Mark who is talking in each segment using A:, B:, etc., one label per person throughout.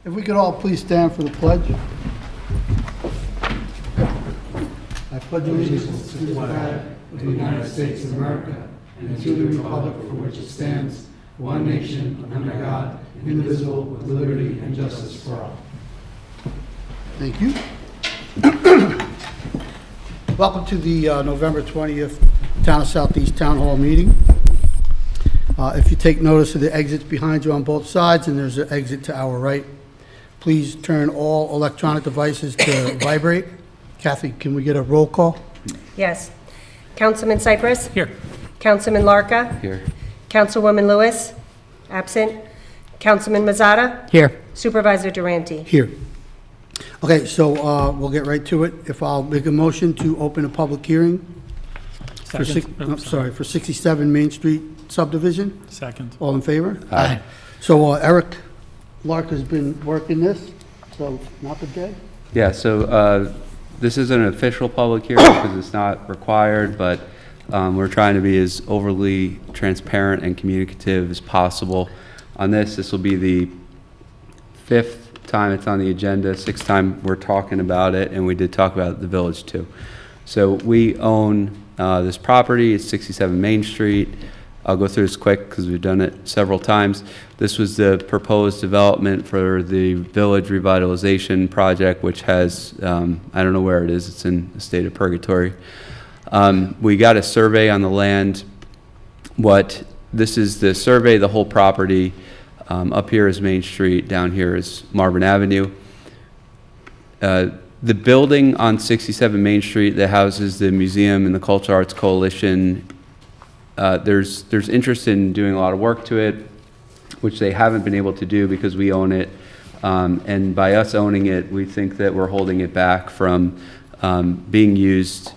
A: If we could all please stand for the pledge. I pledge allegiance to the flag of the United States of America and to the republic for which it stands, one nation, under God, indivisible, with liberty and justice for all. Thank you. Welcome to the November 20th Town of Southeast Town Hall meeting. If you take notice of the exits behind you on both sides, and there's an exit to our right, please turn all electronic devices to vibrate. Kathy, can we get a roll call?
B: Yes. Councilman Cypress?
C: Here.
B: Councilman Larka?
C: Here.
B: Councilwoman Lewis? Absent. Councilman Mazzata?
C: Here.
B: Supervisor Durante?
A: Here. Okay, so we'll get right to it. If I'll make a motion to open a public hearing for, for 67 Main Street subdivision.
C: Second.
A: All in favor?
C: Aye.
A: So Eric Lark has been working this, so not the day?
D: Yeah, so this is an official public hearing because it's not required, but we're trying to be as overly transparent and communicative as possible on this. This will be the 5th time it's on the agenda, 6th time we're talking about it, and we did talk about the village too. So we own this property. It's 67 Main Street. I'll go through this quick because we've done it several times. This was the proposed development for the village revitalization project, which has, I don't know where it is, it's in a state of purgatory. We got a survey on the land. This is the survey, the whole property. Up here is Main Street, down here is Marvin Avenue. The building on 67 Main Street that houses the museum and the Cultural Arts Coalition, there's interest in doing a lot of work to it, which they haven't been able to do because we own it. And by us owning it, we think that we're holding it back from being used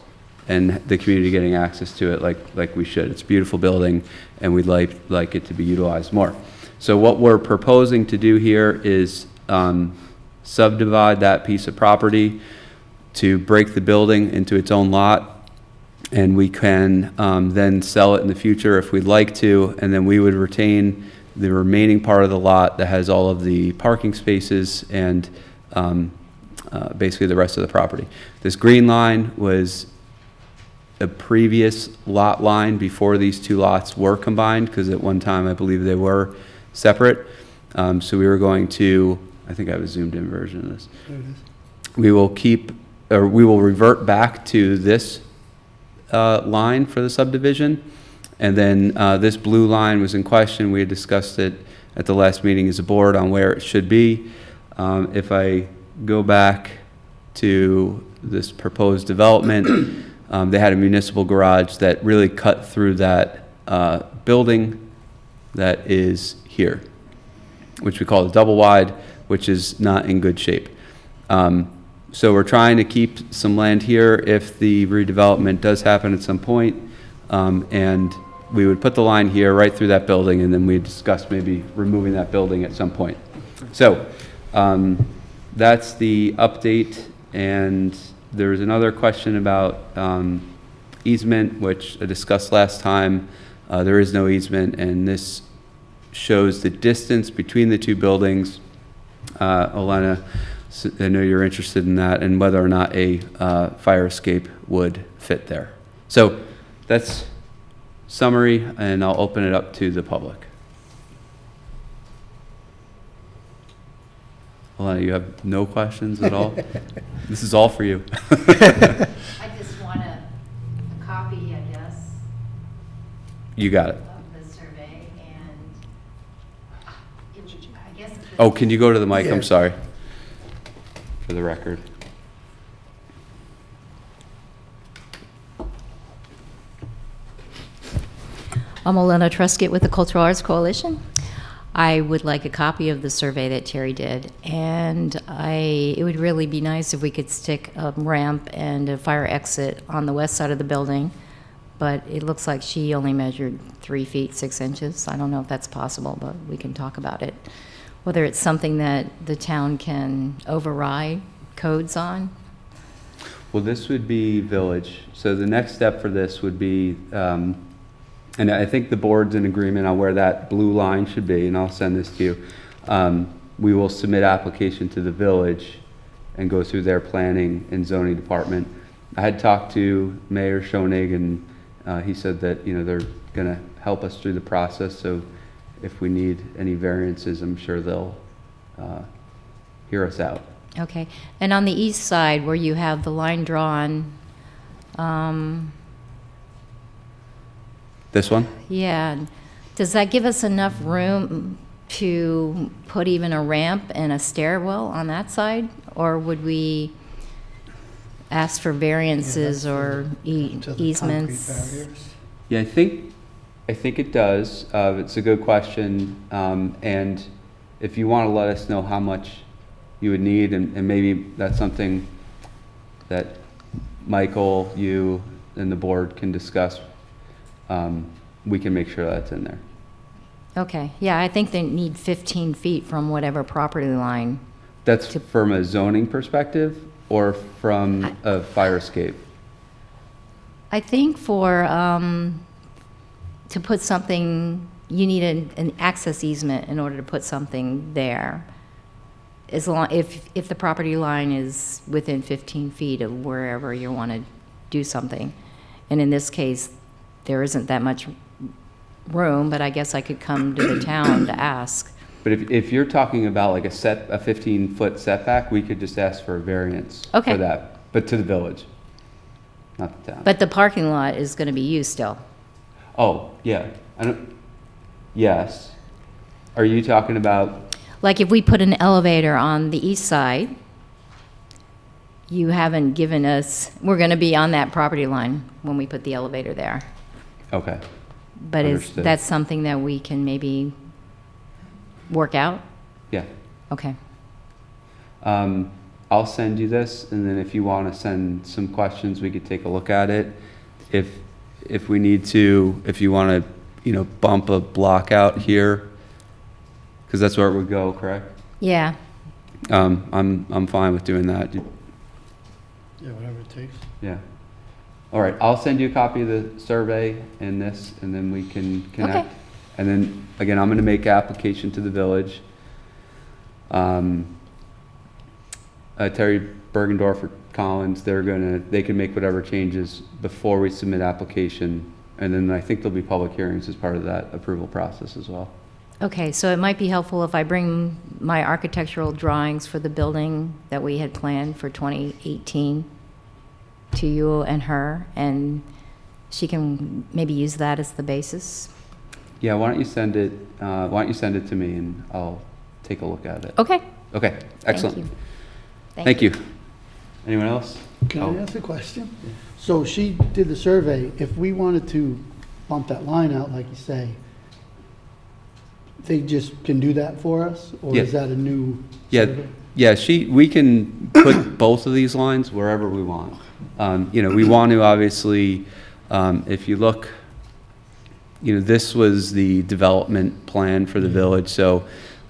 D: and the community getting access to it like we should. It's a beautiful building, and we'd like it to be utilized more. So what we're proposing to do here is subdivide that piece of property to break the building into its own lot, and we can then sell it in the future if we'd like to, and then we would retain the remaining part of the lot that has all of the parking spaces and basically the rest of the property. This green line was a previous lot line before these two lots were combined, because at one time I believe they were separate. So we were going to, I think I have a zoomed in version of this.
A: There it is.
D: We will revert back to this line for the subdivision. And then this blue line was in question. We had discussed it at the last meeting as a board on where it should be. If I go back to this proposed development, they had a municipal garage that really cut through that building that is here, which we call the double wide, which is not in good shape. So we're trying to keep some land here if the redevelopment does happen at some point, and we would put the line here right through that building, and then we discussed maybe removing that building at some point. So that's the update, and there's another question about easement, which I discussed last time. There is no easement, and this shows the distance between the two buildings. Elena, I know you're interested in that, and whether or not a fire escape would fit there. So that's summary, and I'll open it up to the public. Elena, you have no questions at all? This is all for you.
E: I just want a copy, I guess,
D: You got it.
E: of the survey, and I guess.
D: Oh, can you go to the mic?
A: Yeah.
D: I'm sorry. For the record.
F: I'm Elena Truscott with the Cultural Arts Coalition. I would like a copy of the survey that Terry did, and it would really be nice if we could stick a ramp and a fire exit on the west side of the building, but it looks like she only measured 3 feet 6 inches. I don't know if that's possible, but we can talk about it. Whether it's something that the town can override codes on.
D: Well, this would be village. So the next step for this would be, and I think the board's in agreement on where that blue line should be, and I'll send this to you. we will submit application to the village and go through their planning and zoning department. I had talked to Mayor Schoenig, and he said that, they're gonna help us through the process, so if we need any variances, I'm sure they'll hear us out.
F: Okay. And on the east side, where you have the line drawn,
D: This one?
F: yeah, does that give us enough room to put even a ramp and a stairwell on that side? Or would we ask for variances or
A: To the concrete
F: easements?
A: barriers.
D: Yeah, I think it does. It's a good question. And if you want to let us know how much you would need, and maybe that's something that Michael, you, and the board can discuss, we can make sure that's in there.
F: Okay, yeah, I think they need 15 feet from whatever property line.
D: That's from a zoning perspective or from a fire escape?
F: I think for, to put something, you need an access easement in order to put something there. As long, if the property line is within 15 feet of wherever you want to do something. And in this case, there isn't that much room, but I guess I could come to the town to ask.
D: But if you're talking about like a 15-foot setback, we could just ask for a variance
F: Okay.
D: for that, but to the village, not the town.
F: But the parking lot is going to be used still.
D: Oh, yeah, yes. Are you talking about,
F: Like if we put an elevator on the east side, you haven't given us, we're going to be on that property line when we put the elevator there.
D: okay,
F: But is
D: Understood.
F: that something that we can maybe work out?
D: yeah.
F: Okay.
D: I'll send you this, and then if you want to send some questions, we could take a look at it. If we need to, if you want to, bump a block out here, because that's where it would go, correct?
F: Yeah.
D: I'm fine with doing that.
A: Yeah, whatever it takes.
D: Yeah. All right, I'll send you a copy of the survey and this, and then we can connect.
F: Okay.
D: And then, again, I'm gonna make application to the village. Terry Bergendorf or Collins, they can make whatever changes before we submit application. And then I think there'll be public hearings as part of that approval process as well.
F: Okay, so it might be helpful if I bring my architectural drawings for the building that we had planned for 2018 to you and her, and she can maybe use that as the basis.
D: Yeah, why don't you send it to me and I'll take a look at it.
F: Okay.
D: Okay, excellent.
F: Thank you.
D: Thank you. Anyone else?
A: Can
D: Oh.
A: I ask a question? So she did the survey. If we wanted to bump that line out, like you say, they just can do that for us? Or
D: Yeah.
A: is that a new
D: Yeah,
A: survey?
D: yeah, we can put both of these lines wherever we want. We want to obviously, if you look, this was the development plan for the village, so,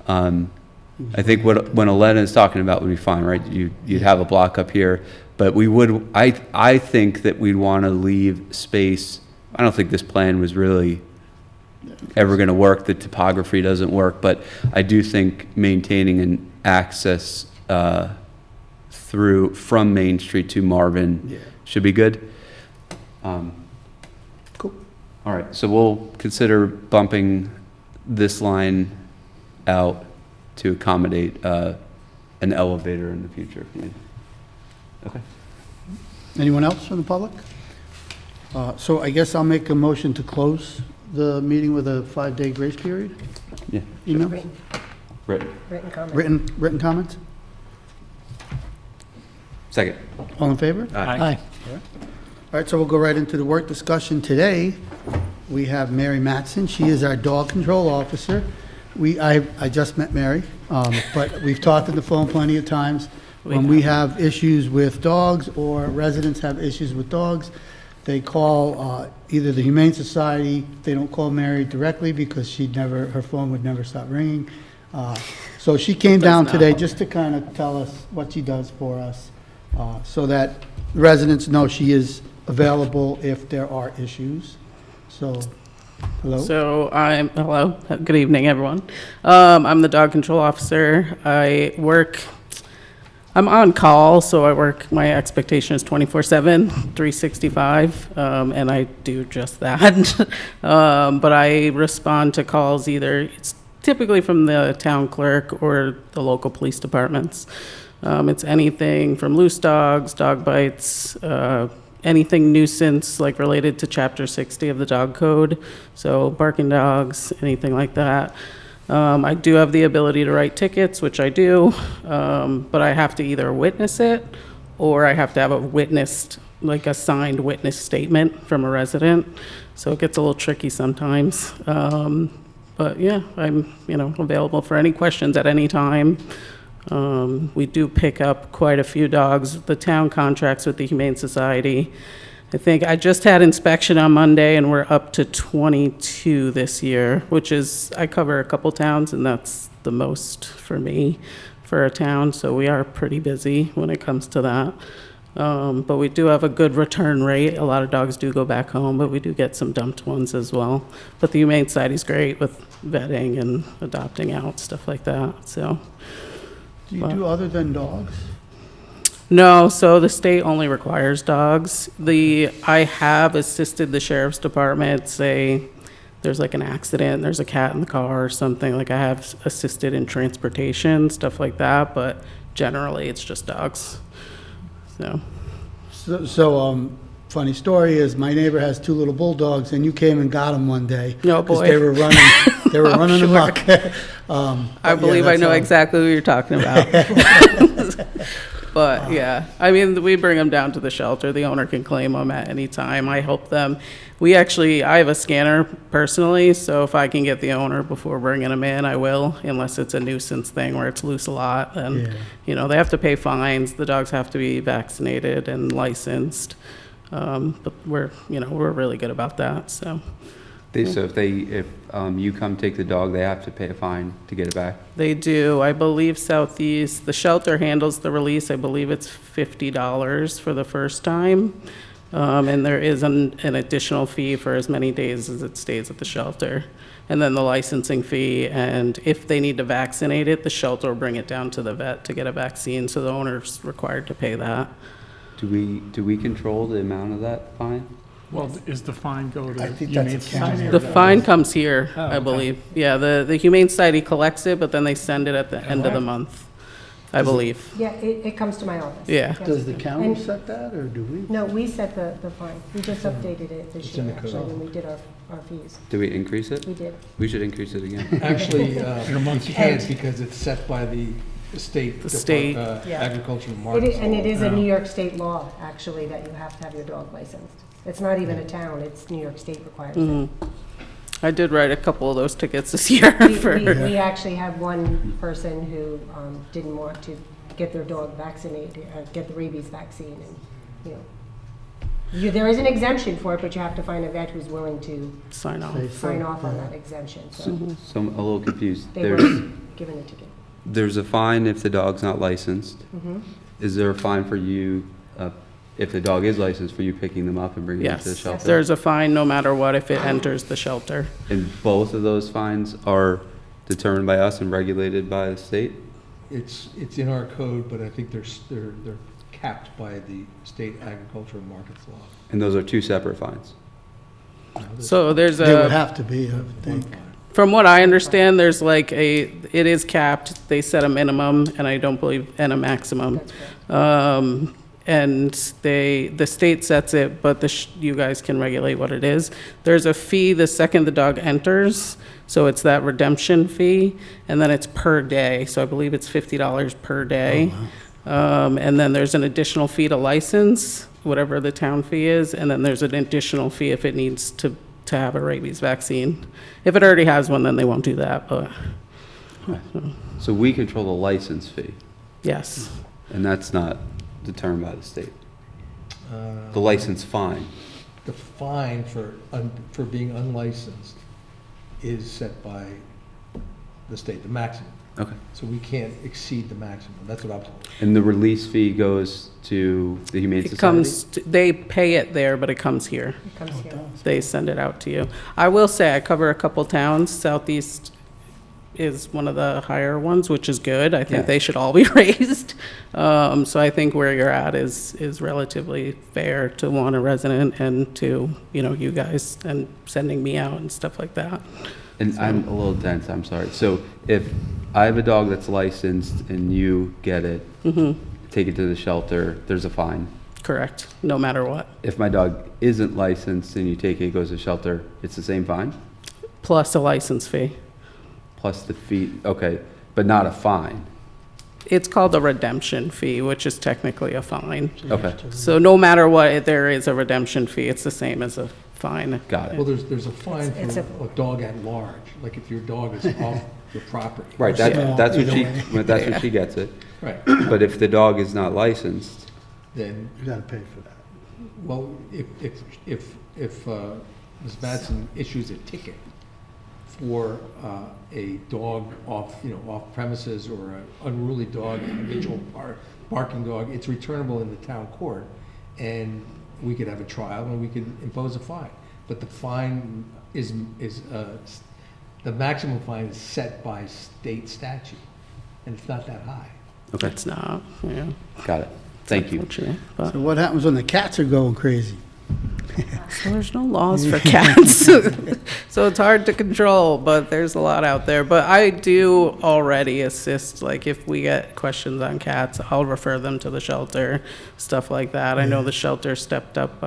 D: I think when Elena is talking about would be fine, right? You'd have a block up here, but I think that we'd want to leave space. I don't think this plan was really ever going to work. The topography doesn't work, but I do think maintaining an access from Main Street to Marvin
A: Yeah.
D: should be good.
A: Cool.
D: All right, so we'll consider bumping this line out to accommodate an elevator in the future if needed. Okay.
A: Anyone else from the public? So I guess I'll make a motion to close the meeting with a 5-day grace period?
D: Yeah.
A: Email?
D: Right.
B: Written comment.
A: Written comments?
D: Second.
A: All in favor?
D: Aye.
A: All right, so we'll go right into the work discussion. Today, we have Mary Matson. She is our dog control officer. I just met Mary, but we've talked on the phone plenty of times. When we have issues with dogs or residents have issues with dogs, they call either the Humane Society. They don't call Mary directly because her phone would never stop ringing. So she came down today just to kind of tell us what she does for us, so that residents know she is available if there are issues. So Hello?
C: So hello, good evening, everyone. I'm the dog control officer. I'm on call, so my expectation is 24/7, 365, and I do just that. But I respond to calls it's typically from the town clerk or the local police departments. It's anything from loose dogs, dog bites, anything nuisance, like related to Chapter 60 of the dog code, so barking dogs, anything like that. I do have the ability to write tickets, which I do, but I have to either witness it or I have to have a signed witness statement from a resident, so it gets a little tricky sometimes. But yeah, I'm, available for any questions at any time. We do pick up quite a few dogs. The town contracts with the Humane Society. I think I just had inspection on Monday, and we're up to 22 this year, which is, I cover a couple towns, and that's the most for me for a town, so we are pretty busy when it comes to that. But we do have a good return rate. A lot of dogs do go back home, but we do get some dumped ones as well. But the Humane Society's great with vetting and adopting out, stuff like that, so.
A: Do you do other than dogs?
C: No, so the state only requires dogs. I have assisted the sheriff's department, say there's like an accident, there's a cat in the car or something, like I have assisted in transportation, stuff like that, but generally it's just dogs, so.
A: So, funny story is my neighbor has 2 little bulldogs, and you came and got them one day.
C: Oh,
A: 'cause
C: boy.
A: they were running,
C: Sure.
A: amok.
C: I believe I know exactly who you're talking about. But yeah, I mean, we bring them down to the shelter. The owner can claim them at any time. I help them. I have a scanner personally, so if I can get the owner before bringing them in, I will, unless it's a nuisance thing where it's loose a lot. And, they have to pay fines. The dogs have to be vaccinated and licensed. But we're really good about that, so.
D: So if you come take the dog, they have to pay a fine to get it back?
C: They do. I believe Southeast, the shelter handles the release. I believe it's $50 for the first time. And there is an additional fee for as many days as it stays at the shelter. And then the licensing fee, and if they need to vaccinate it, the shelter will bring it down to the vet to get a vaccine, so the owner's required to pay that.
D: Do we control the amount of that fine?
G: Well, is the fine go to
A: I think
G: Humane
A: that's a county.
G: Society? or
C: The
G: that-
C: fine comes here,
G: Oh,
C: I
G: okay.
C: believe. Yeah, the Humane Society collects it, but then they send it at the end of the month, I believe.
B: Yeah, it comes to my office.
C: Yeah.
B: Yes.
A: Does the county
B: And-
A: set that, or do we?
B: No, we set the fine. We just updated it this
A: in
B: year,
A: the
B: actually,
A: code.
B: when we did our fees.
D: Do we increase it?
B: We did.
D: We should increase it again.
H: Actually,
G: In a month.
H: you can't because it's set by the state.
C: The state.
B: Yeah.
H: Agricultural
B: It
H: markets.
B: is, and it is a
G: Yeah.
B: New York State law, actually, that you have to have your dog licensed. It's not even a town, it's New York State requires it.
C: I did write a couple of those tickets this year for.
B: We actually had one person who didn't want to get their dog vaccinated, get the rabies vaccine, and, there is an exemption for it, but you have to find a vet who's willing to
C: Sign off.
B: sign off on that exemption, so
D: So I'm a little confused.
B: they were
D: There's,
B: given a ticket.
D: there's a fine if the dog's not licensed. Is there a fine for you, if the dog is licensed, for you picking them up and bringing them to the
C: Yes,
D: shelter?
C: there's a fine no matter what if it enters the shelter.
D: And both of those fines are determined by us and regulated by the state?
H: It's in our code, but I think they're capped by the state agricultural markets law.
D: And those are 2 separate fines?
C: So there's
A: They would
C: a,
A: have to be, I would think.
C: from what I understand, there's it is capped. They set a minimum and I don't believe, and a maximum.
B: That's correct.
C: And the state sets it, but you guys can regulate what it is. There's a fee the second the dog enters, so it's that redemption fee, and then it's per day, so I believe it's $50 per day. And then there's an additional fee to license, whatever the town fee is, and then there's an additional fee if it needs to have a rabies vaccine. If it already has one, then they won't do that, but
D: So we control the license fee,
C: yes.
D: and that's not determined by the state? The license fine?
H: The fine for being unlicensed is set by the state, the maximum.
D: Okay.
H: So we can't exceed the maximum. That's what I'm told.
D: And the release fee goes to the Humane
C: It
D: Society?
C: comes, they pay it there, but it comes here.
B: It comes here.
C: They send it out to you. I will say, I cover a couple towns. Southeast is one of the higher ones, which is good. I
D: Yeah.
C: think they should all be raised. So I think where you're at is relatively fair to one, a resident, and to, you guys, and sending me out and stuff like that.
D: And I'm a little dense, I'm sorry. So if I have a dog that's licensed and you get it, take it to the shelter, there's a fine.
C: Correct, no matter what.
D: If my dog isn't licensed and you take it, it goes to shelter, it's the same fine?
C: Plus a license fee.
D: Plus the fee, okay, but not a fine?
C: It's called a redemption fee, which is technically a fine.
D: Okay,
C: So no matter what, there is a redemption fee. It's the same as a fine.
D: got
H: Well,
D: it.
H: there's a fine
B: It's
H: for a dog at large, like if your dog is off your property.
D: Right,
A: Yeah.
D: that's what
A: Either way.
D: that's what she gets it.
H: Right,
D: But if the dog is not licensed,
H: then,
A: You gotta pay for that.
H: well, if Ms. Madsen issues a ticket for a dog off premises or an unruly dog, an habitual barking dog, it's returnable in the town court, and we could have a trial and we could impose a fine. But the fine is the maximum fine is set by state statute, and it's not that high.
D: okay,
C: It's not, yeah.
D: got it. Thank you.
C: Unfortunately, but-
A: So what happens when the cats are going crazy?
C: So there's no laws for cats, so it's hard to control, but there's a lot out there. But I do already assist, like if we get questions on cats, I'll refer them to the shelter, stuff like that. I know the shelter stepped up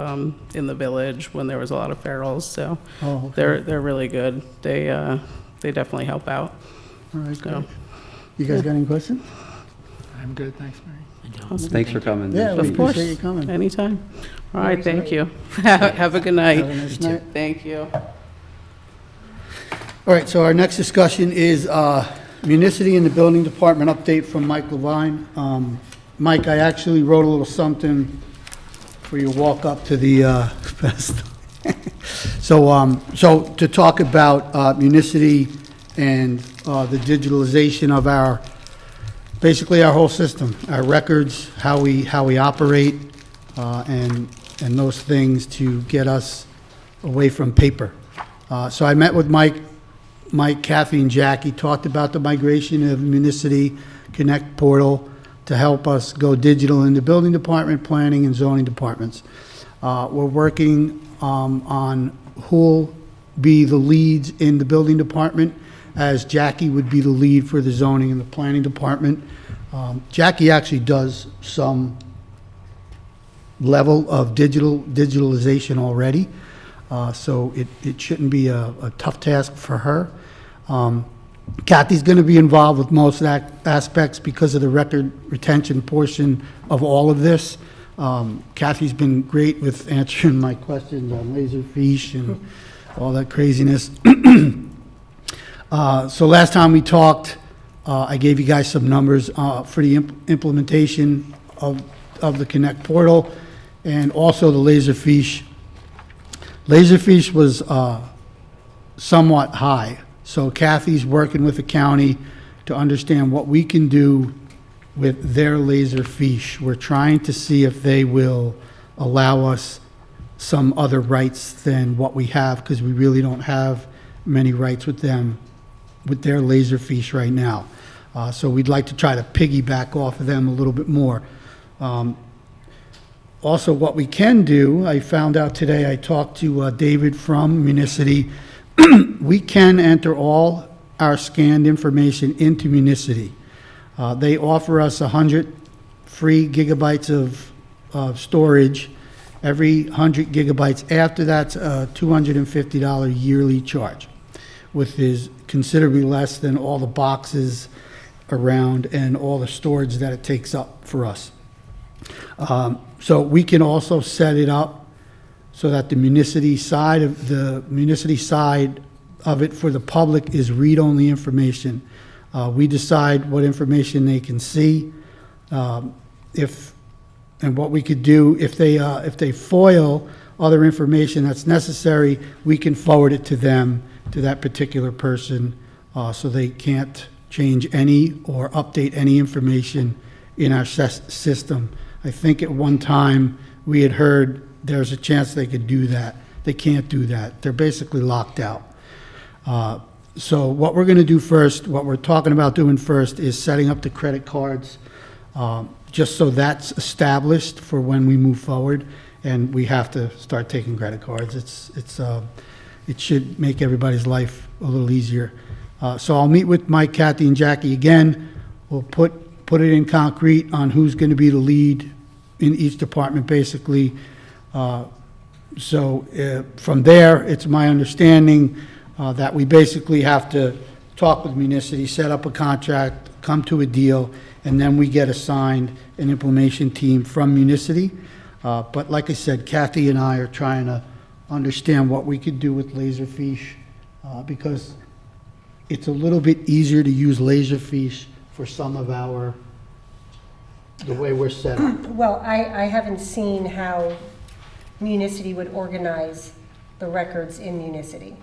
C: in the village when there was a lot of ferals, so
A: Oh, okay.
C: they're really good. They definitely help out.
A: All right,
C: So,
A: great. You guys got any questions?
G: I'm good, thanks, Mary.
C: awesome.
D: Thanks for coming.
A: Yeah, we
C: Of course,
A: appreciate you coming.
C: anytime. All right, thank you. Have a good night.
A: Have a nice night.
C: Thank you.
A: All right, so our next discussion is municity and the building department update from Mike Levine. Mike, I actually wrote a little something for your walk up to the fest. So to talk about municity and the digitalization of basically our whole system, our records, how we operate, and those things to get us away from paper. So I met with Mike, Kathy, and Jackie, talked about the migration of Municity Connect portal to help us go digital in the building department, planning, and zoning departments. We're working on who'll be the leads in the building department, as Jackie would be the lead for the zoning and the planning department. Jackie actually does some level of digitalization already, so it shouldn't be a tough task for her. Kathy's going to be involved with most aspects because of the record retention portion of all of this. Kathy's been great with answering my questions on Laserfish and all that craziness. So last time we talked, I gave you guys some numbers for the implementation of the Connect portal and also the Laserfish. Laserfish was somewhat high, so Kathy's working with the county to understand what we can do with their Laserfish. We're trying to see if they will allow us some other rights than what we have, because we really don't have many rights with them, with their Laserfish right now. So we'd like to try to piggyback off of them a little bit more. Also, what we can do, I found out today, I talked to David from Municity. We can enter all our scanned information into Municity. They offer us 100 free gigabytes of storage. Every 100 gigabytes after that's a $250 yearly charge, which is considerably less than all the boxes around and all the storage that it takes up for us. So we can also set it up so that the municity side of it for the public is read-only information. We decide what information they can see. And what we could do, if they foil other information that's necessary, we can forward it to them, to that particular person, so they can't change any or update any information in our system. I think at one time, we had heard there's a chance they could do that. They can't do that. They're basically locked out. So what we're going to do first, what we're talking about doing first, is setting up the credit cards, just so that's established for when we move forward, and we have to start taking credit cards. It should make everybody's life a little easier. So I'll meet with Mike, Kathy, and Jackie again. We'll put it in concrete on who's going to be the lead in each department, basically. So from there, it's my understanding that we basically have to talk with Municity, set up a contract, come to a deal, and then we get assigned an implementation team from Municity. But like I said, Kathy and I are trying to understand what we could do with Laserfiche, because it's a little bit easier to use Laserfiche for some of the way we're set up.
B: Well, I haven't seen how Municity would organize the records in Municity.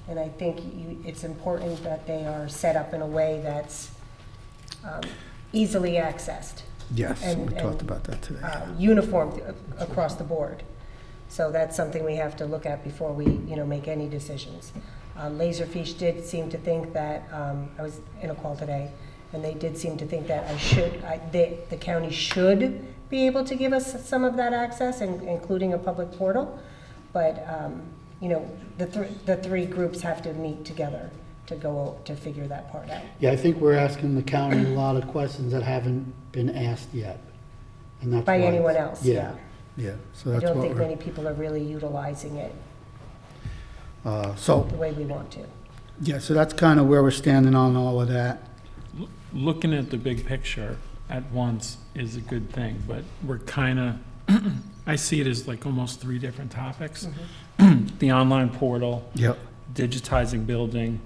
B: And I think it's important that they are set up in a way that's easily accessed.
A: Yes,
B: And-
A: we talked
B: and,
A: about that today.
B: Uniform across the board. So that's something we have to look at before we, make any decisions. Laserfiche did seem to think that, I was in a call today, and they did seem to think that the county should be able to give us some of that access, including a public portal. But, the three groups have to meet together to figure that part out.
A: Yeah, I think we're asking the county a lot of questions that haven't been asked yet. And that's
B: By
A: why
B: anyone
A: it's-
B: else,
A: Yeah, so
B: I
A: that's
B: don't
A: what
B: think
A: we're,
B: many people are really utilizing it
A: so,
B: the way we want to.
A: yeah, so that's kind of where we're standing on all of that.
G: Looking at the big picture at once is a good thing, but we're kind of, I see it as like almost three different topics. The online portal,
A: Yep.
G: digitizing building,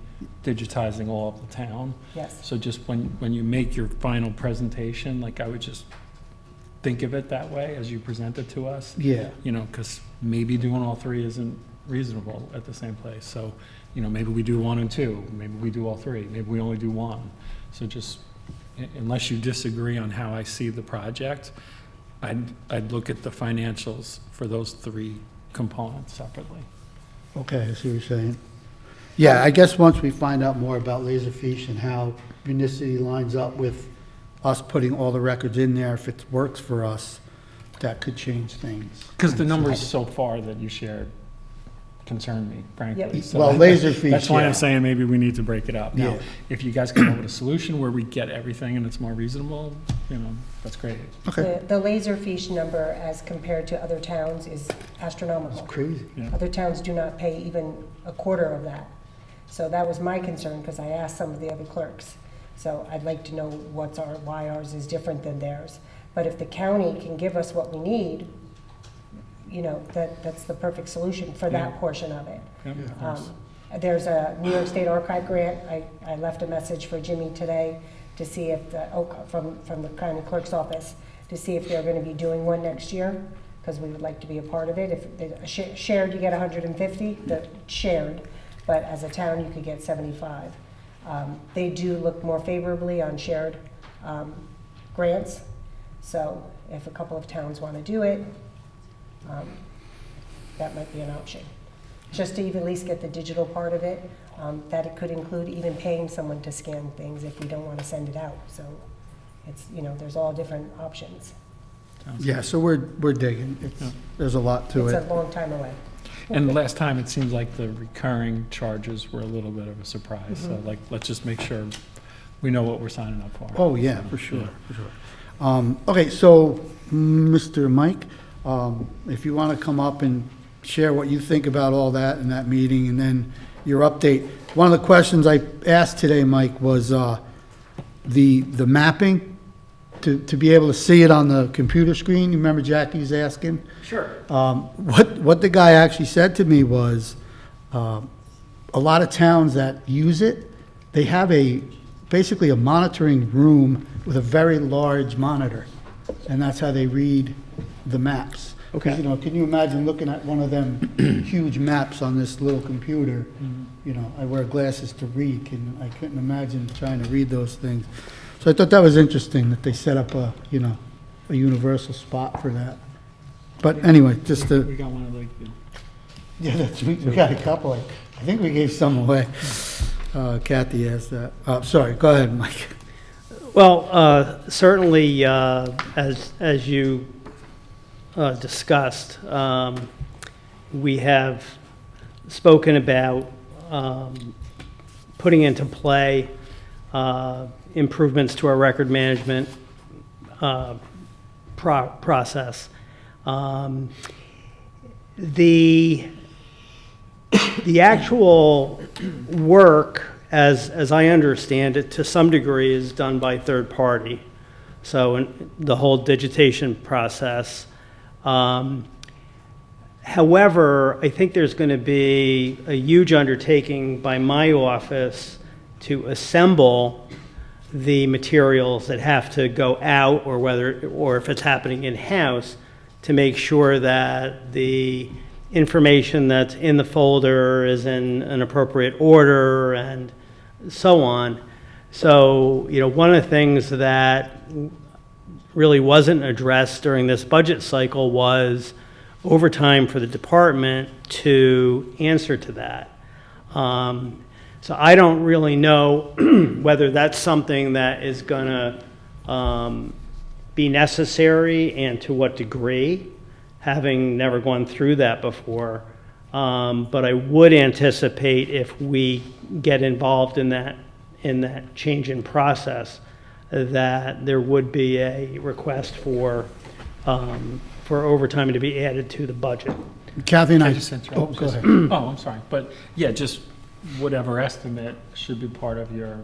G: digitizing all of the town.
B: Yes.
G: So just when you make your final presentation, like I would just think of it that way as you present it to us.
A: Yeah.
G: Because maybe doing all three isn't reasonable at the same place. So, maybe we do 1 and 2, maybe we do all three, maybe we only do 1. So just, unless you disagree on how I see the project, I'd look at the financials for those three components separately.
A: Okay, I see what you're saying. Yeah, I guess once we find out more about Laserfiche and how Municity lines up with us putting all the records in there, if it works for us, that could change things.
G: Because the numbers so far that you shared concern me, frankly.
B: Yep.
G: So
A: Well, Laserfiche,
G: that's why
A: yeah.
G: I'm saying maybe we need to break it up. Now,
A: Yeah.
G: if you guys come up with a solution where we get everything and it's more reasonable, that's great.
A: Okay,
B: The Laserfiche number as compared to other towns is astronomical.
A: crazy.
G: Yeah.
B: Other towns do not pay even a quarter of that. So that was my concern, because I asked some of the other clerks. So I'd like to know why ours is different than theirs. But if the county can give us what we need, that's the perfect solution for that portion of it.
G: Yep, of course.
B: There's a New York State Archive grant. I left a message for Jimmy today to see if, from the county clerk's office, to see if they're going to be doing one next year, because we would like to be a part of it. If shared, you get 150, the shared, but as a town, you could get 75. They do look more favorably on shared grants, so if a couple of towns want to do it, that might be an option. Just to even at least get the digital part of it, that it could include even paying someone to scan things if we don't want to send it out. So it's, there's all different options.
A: Yeah, so we're digging. There's a lot to
B: It's
A: it.
B: a long time away.
G: And last time, it seems like the recurring charges were a little bit of a surprise. So let's just make sure we know what we're signing up for.
A: Oh, yeah, for sure, for sure. Okay, so, Mr. Mike, if you want to come up and share what you think about all that in that meeting, and then your update. One of the questions I asked today, Mike, was the mapping, to be able to see it on the computer screen. You remember Jackie's asking?
I: Sure.
A: What the guy actually said to me was, a lot of towns that use it, they have basically a monitoring room with a very large monitor, and that's how they read the maps.
I: Okay.
A: Can you imagine looking at one of them huge maps on this little computer? you know, I wear glasses to read, and I couldn't imagine trying to read those things. So I thought that was interesting that they set up a, you know, a universal spot for that. But anyway, just to.
G: We got one of the,
A: Yeah, we got a couple. I think we gave some away. Kathy asked that. Sorry, go ahead, Mike.
I: Well, certainly, as you discussed, we have spoken about putting into play improvements to our record management process. The actual work, as I understand it, to some degree is done by third party. So the whole digitation process. However, I think there's going to be a huge undertaking by my office to assemble the materials that have to go out, or if it's happening in-house, to make sure that the information that's in the folder is in an appropriate order and so on. So, you know, one of the things that really wasn't addressed during this budget cycle was overtime for the department to answer to that. So I don't really know whether that's something that is going to be necessary and to what degree, having never gone through that before. But I would anticipate if we get involved in that change in process, that there would be a request for overtime to be added to the budget.
A: Kathy and I.
G: just interrupt?
A: Oh, go ahead.
G: Oh, I'm sorry, but yeah, just whatever estimate should be part of your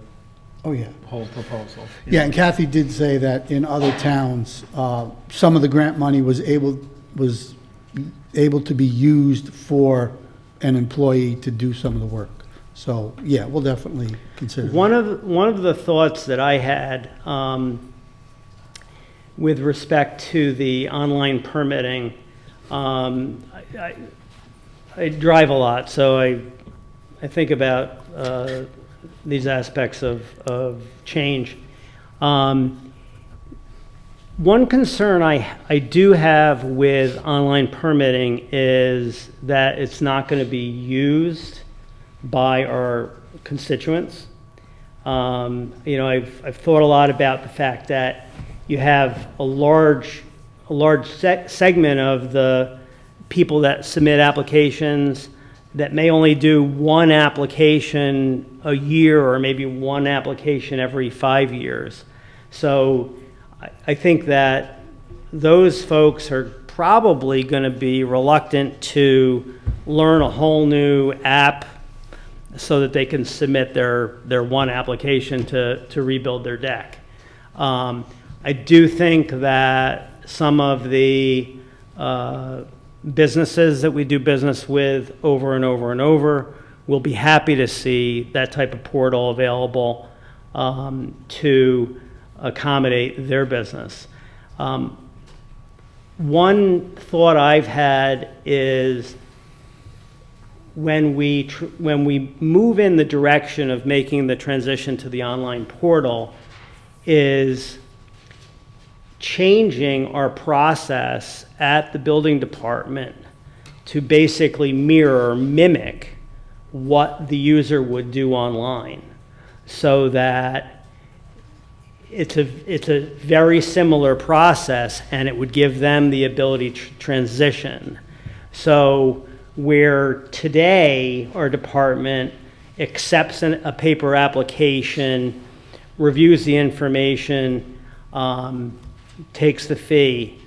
A: Oh, yeah.
G: whole proposal.
A: Yeah, and Kathy did say that in other towns, some of the grant money was able to be used for an employee to do some of the work. So, yeah, we'll definitely consider that.
I: One of the thoughts that I had with respect to the online permitting, I drive a lot, so I think about these aspects of change. One concern I do have with online permitting is that it's not going to be used by our constituents. You know, I've thought a lot about the fact that you have a large segment of the people that submit applications that may only do one application a year or maybe one application every 5 years. So I think that those folks are probably going to be reluctant to learn a whole new app so that they can submit their one application to rebuild their deck. I do think that some of the businesses that we do business with over and over and over will be happy to see that type of portal available to accommodate their business. One thought I've had is when we move in the direction of making the transition to the online portal, is changing our process at the building department to basically mirror or mimic what the user would do online, so that it's a very similar process and it would give them the ability to transition. So where today our department accepts a paper application, reviews the information, takes the fee,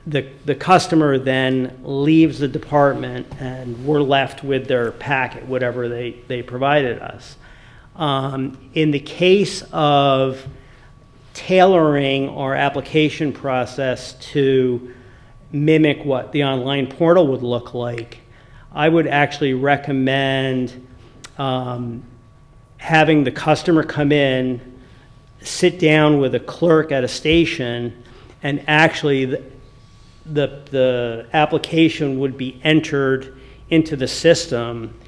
I: the customer then leaves the department and we're left with their packet, whatever they provided us. In the case of tailoring our application process to mimic what the online portal would look like, I would actually recommend having the customer come in, sit down with a clerk at a station, and actually the application would be entered into the system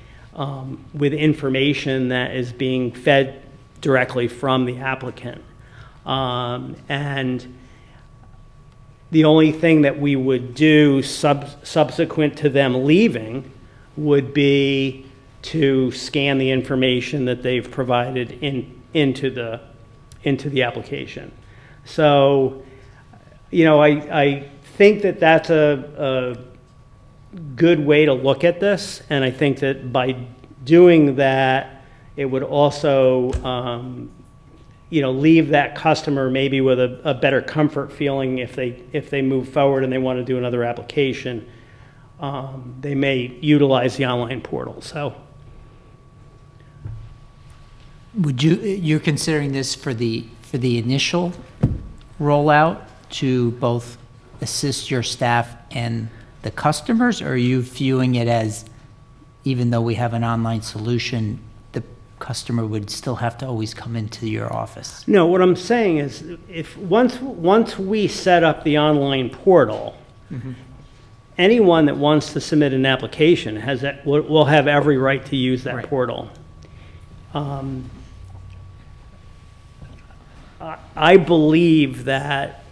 I: with information that is being fed directly from the applicant. And the only thing that we would do subsequent to them leaving would be to scan the information that they've provided into the application. So, I think that that's a good way to look at this, and I think that by doing that, it would also, leave that customer maybe with a better comfort feeling if they move forward and they want to do another application. They may utilize the online portal. So,
J: you're considering this for the initial rollout to both assist your staff and the customers, or are you viewing it as, even though we have an online solution, the customer would still have to always come into your office?
I: No, what I'm saying is, if once we set up the online portal, anyone that wants to submit an application will have every right to use that portal. I believe that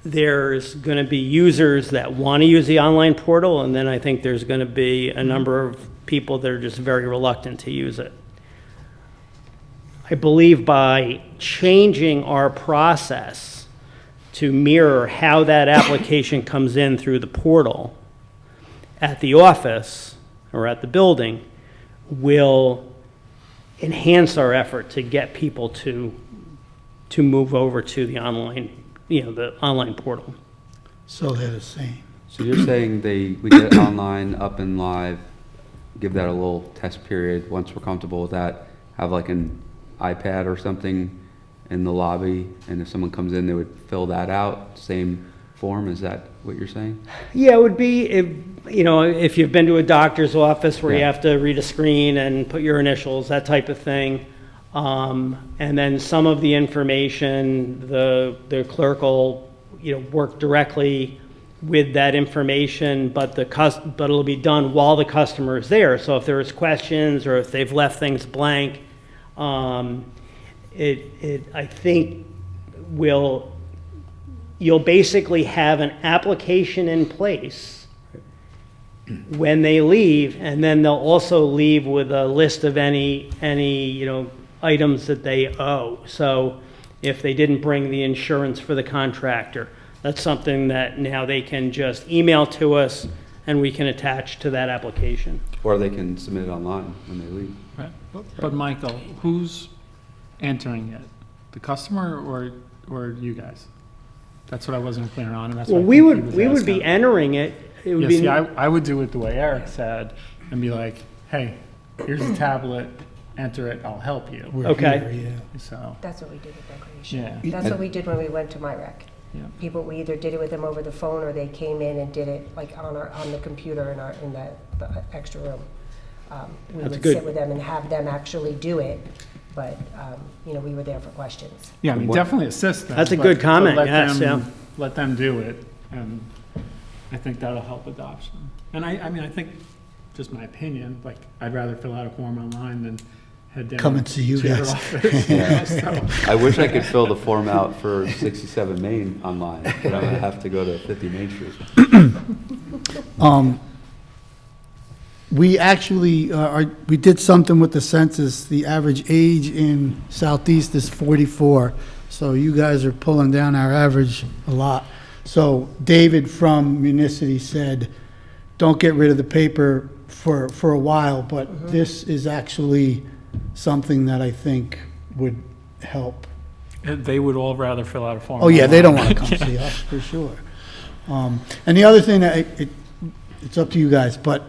I: there's going to be users that want to use the online portal, and then I think there's going to be a number of people that are just very reluctant to use it. I believe by changing our process to mirror how that application comes in through the portal at the office or at the building will enhance our effort to get people to move over to the online, the online portal.
A: So they're the same.
D: So you're saying we get it online, up and live, give that a little test period. Once we're comfortable with that, have like an iPad or something in the lobby, and if someone comes in, they would fill that out, same form. Is that what you're saying?
I: Yeah, it would be, if you've been to a doctor's office where you
D: Yeah.
I: have to read a screen and put your initials, that type of thing. And then some of the information, the clerk will, work directly with that information, but it'll be done while the customer is there. So if there's questions or if they've left things blank, I think you'll basically have an application in place when they leave, and then they'll also leave with a list of any items that they owe. So if they didn't bring the insurance for the contractor, that's something that now they can just email to us and we can attach to that application.
D: Or they can submit it online when they leave.
G: Right. But Michael, who's entering it? The customer or you guys? That's what I wasn't clear on, and that's
I: Well,
G: what I
I: we
G: think he was
I: would be
G: asking.
I: entering it. It would
G: Yeah,
I: be.
G: see, I would do it the way Eric said and be like, hey, here's a tablet, enter it, I'll help you.
A: We're
I: Okay.
A: here, yeah.
G: So,
B: That's what we did with recreation.
G: yeah.
B: That's what we did when we went to MyRec.
G: Yeah.
B: We either did it with them over the phone, or they came in and did it like on the computer in the extra room. We
I: That's
B: would
I: good.
B: sit with them and have them actually do it, but, we were there for questions.
G: Yeah, I mean,
D: What-
G: definitely assist them.
I: That's a
G: but-
I: good
G: but
I: comment,
G: let
I: yes,
G: them- Let them do it, and I think that'll help adoption. And I mean, I think, just my opinion, like, I'd rather fill out a form online than head down.
A: Come and see you
G: to your
A: guys.
G: office, you know, so.
D: I wish I could fill the form out for 67 Main online, but I'm gonna have to go to 50 Main Street.
A: We actually, we did something with the census. The average age in Southeast is 44. So you guys are pulling down our average a lot. So David from Municity said, don't get rid of the paper for a while, but this is actually something that I think would help.
G: They would all rather fill out a form.
A: Oh, yeah, they don't
G: online.
A: want to come see us, for sure. And the other thing, that it's up to you guys, but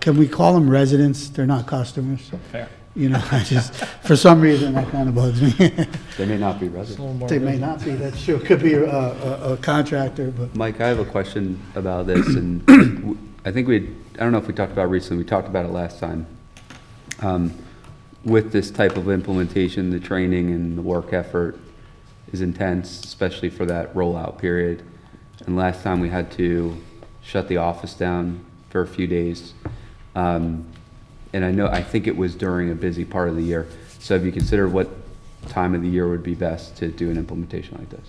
A: can we call them residents? They're not customers.
G: Fair.
A: I just, for some reason, that kind of bugs me.
D: They may not be residents.
A: They may not be, that's true. Could be a contractor, but.
D: Mike, I have a question about this, and I think I don't know if we talked about it recently, we talked about it last time. With this type of implementation, the training and the work effort is intense, especially for that rollout period. And last time we had to shut the office down for a few days. And I think it was during a busy part of the year. So have you considered what time of the year would be best to do an implementation like this?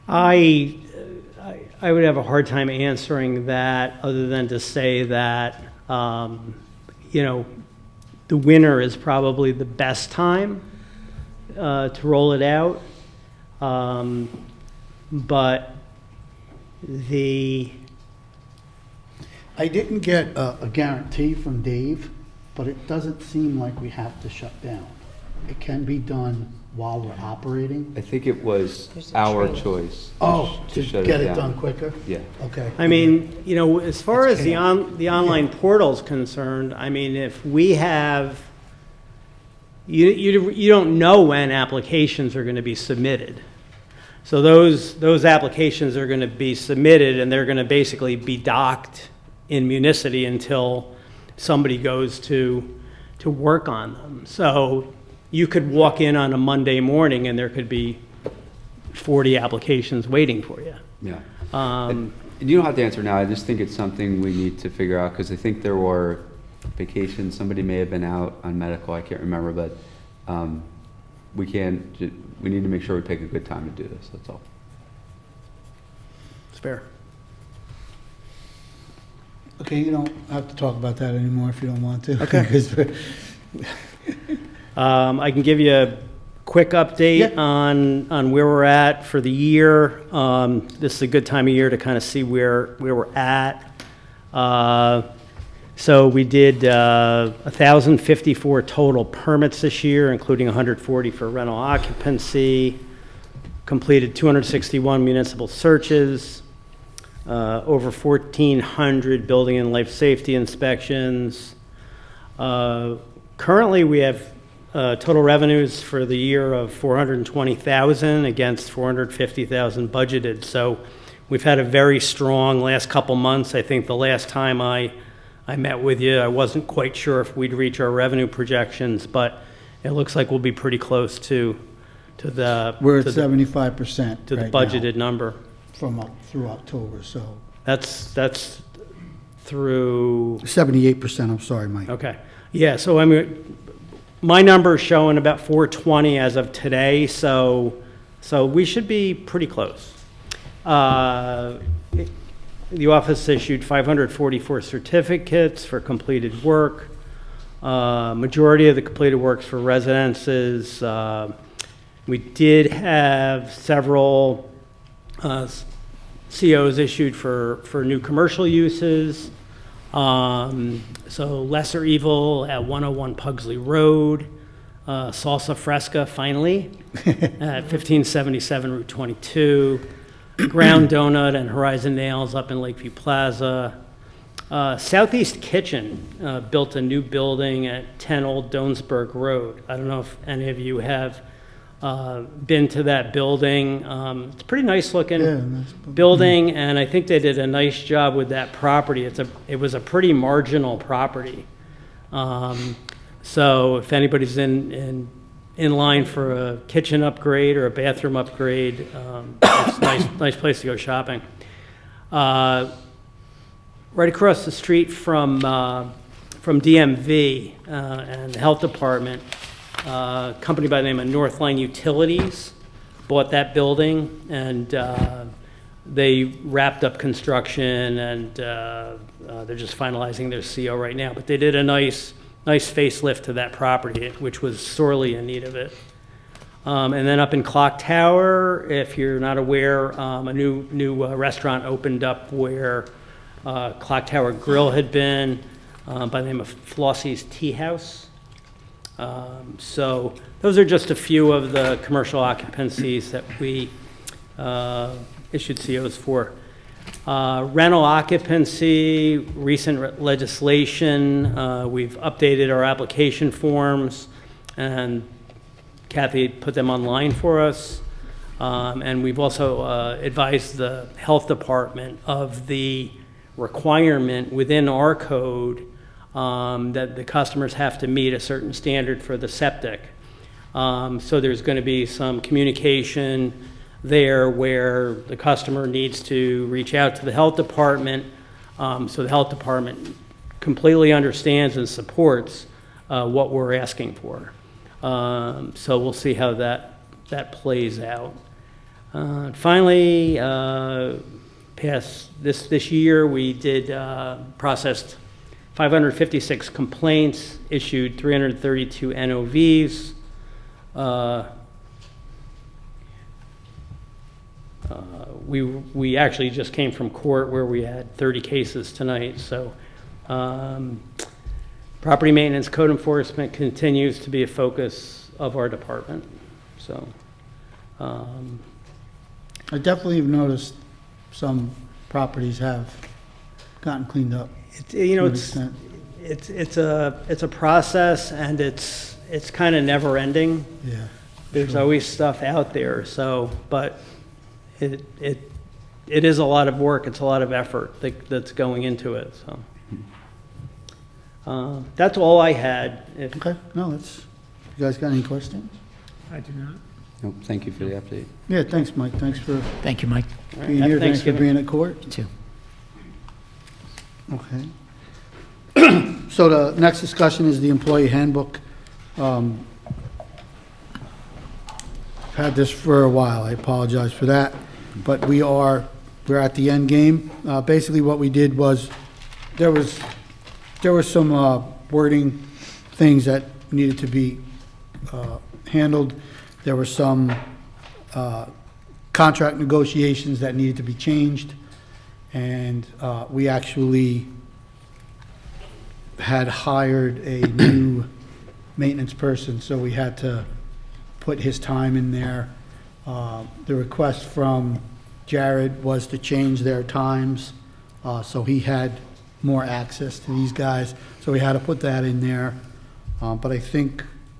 I: I would have a hard time answering that, other than to say that, the winter is probably the best time to roll it out. But
A: I didn't get a guarantee from Dave, but it doesn't seem like we have to shut down. It can be done while we're operating.
D: I think it was
B: There's a
D: our
B: training.
D: choice.
A: To
D: shut
A: get it
D: down.
A: done quicker?
D: Yeah.
A: Okay.
I: I mean, as far
A: It's
I: as the online portal's concerned, I mean, if we have, you don't know when applications are going to be submitted. So those applications are going to be submitted, and they're going to basically be docked in Municity until somebody goes to work on them. So you could walk in on a Monday morning and there could be 40 applications waiting for you.
D: Yeah.
I: Um,
D: And you don't have to answer now. I just think it's something we need to figure out, because I think there were vacations. Somebody may have been out on medical. I can't remember, but we need to make sure we pick a good time to do this. That's all.
I: It's fair.
A: Okay, you don't have to talk about that anymore if you don't want to.
I: Okay.
A: Because
I: I can give you a quick update
A: Yeah.
I: on where we're at for the year. This is a good time of year to kind of see where we're at. So we did 1,054 total permits this year, including 140 for rental occupancy. Completed 261 municipal searches. Over 1,400 building and life safety inspections. Currently, we have total revenues for the year of $420,000 against $450,000 budgeted. So we've had a very strong last couple months. I think the last time I met with you, I wasn't quite sure if we'd reach our revenue projections, but it looks like we'll be pretty close to the
A: we're at
I: to the
A: 75%
I: to the
A: right now
I: budgeted number.
A: through October, so
I: That's through,
A: 78%, I'm sorry, Mike.
I: okay. Yeah, so I mean, my number is showing about 420 as of today, so we should be pretty close. The office issued 544 certificates for completed work. Majority of the completed works for residences. We did have several COs issued for new commercial uses. So Lesser Evil at 101 Pugsley Road, Salsa Fresca finally at 1577 Route 22, Ground Donut and Horizon Nails up in Lakeview Plaza. Southeast Kitchen built a new building at 10 Old Doansburg Road. I don't know if any of you have been to that building. It's a pretty nice looking
A: Yeah, nice
I: building, and I think they did a nice job with that property. It was a pretty marginal property. So if anybody's in line for a kitchen upgrade or a bathroom upgrade, it's a nice place to go shopping. Right across the street from DMV and the health department, a company by the name of Northline Utilities bought that building, and they wrapped up construction, and they're just finalizing their CO right now. But they did a nice facelift to that property, which was sorely in need of it. And then up in Clock Tower, if you're not aware, a new restaurant opened up where Clock Tower Grill had been, by the name of Flossie's Tea House. So those are just a few of the commercial occupancies that we issued COs for. Rental occupancy, recent legislation, we've updated our application forms, and Kathy put them online for us. And we've also advised the health department of the requirement within our code that the customers have to meet a certain standard for the septic. So there's going to be some communication there where the customer needs to reach out to the health department, so the health department completely understands and supports what we're asking for. So we'll see how that plays out. Finally, past this year, we did processed 556 complaints, issued 332 NOVs. We actually just came from court where we had 30 cases tonight. So property maintenance, code enforcement continues to be a focus of our department. So
A: I definitely have noticed some properties have gotten cleaned up.
I: you know,
A: to an
I: it's
A: extent.
I: it's a process, and it's kind of never ending.
A: Yeah.
I: There's always stuff out there. So, but it is a lot of work. It's a lot of effort that's going into it. So that's all I had.
A: Okay, no, that's, you guys got any questions?
G: I do not.
D: Nope, thank you for the update.
A: Yeah, thanks, Mike, thanks for
J: Thank you, Mike.
A: being here, thanks for being at court.
J: You too.
A: Okay. So the next discussion is the employee handbook. I've had this for a while, I apologize for that, but we're at the end game. Basically what we did was, there was some wording things that needed to be handled. There were some contract negotiations that needed to be changed, and we actually had hired a new maintenance person, so we had to put his time in there. The request from Jared was to change their times, so he had more access to these guys, so we had to put that in there. But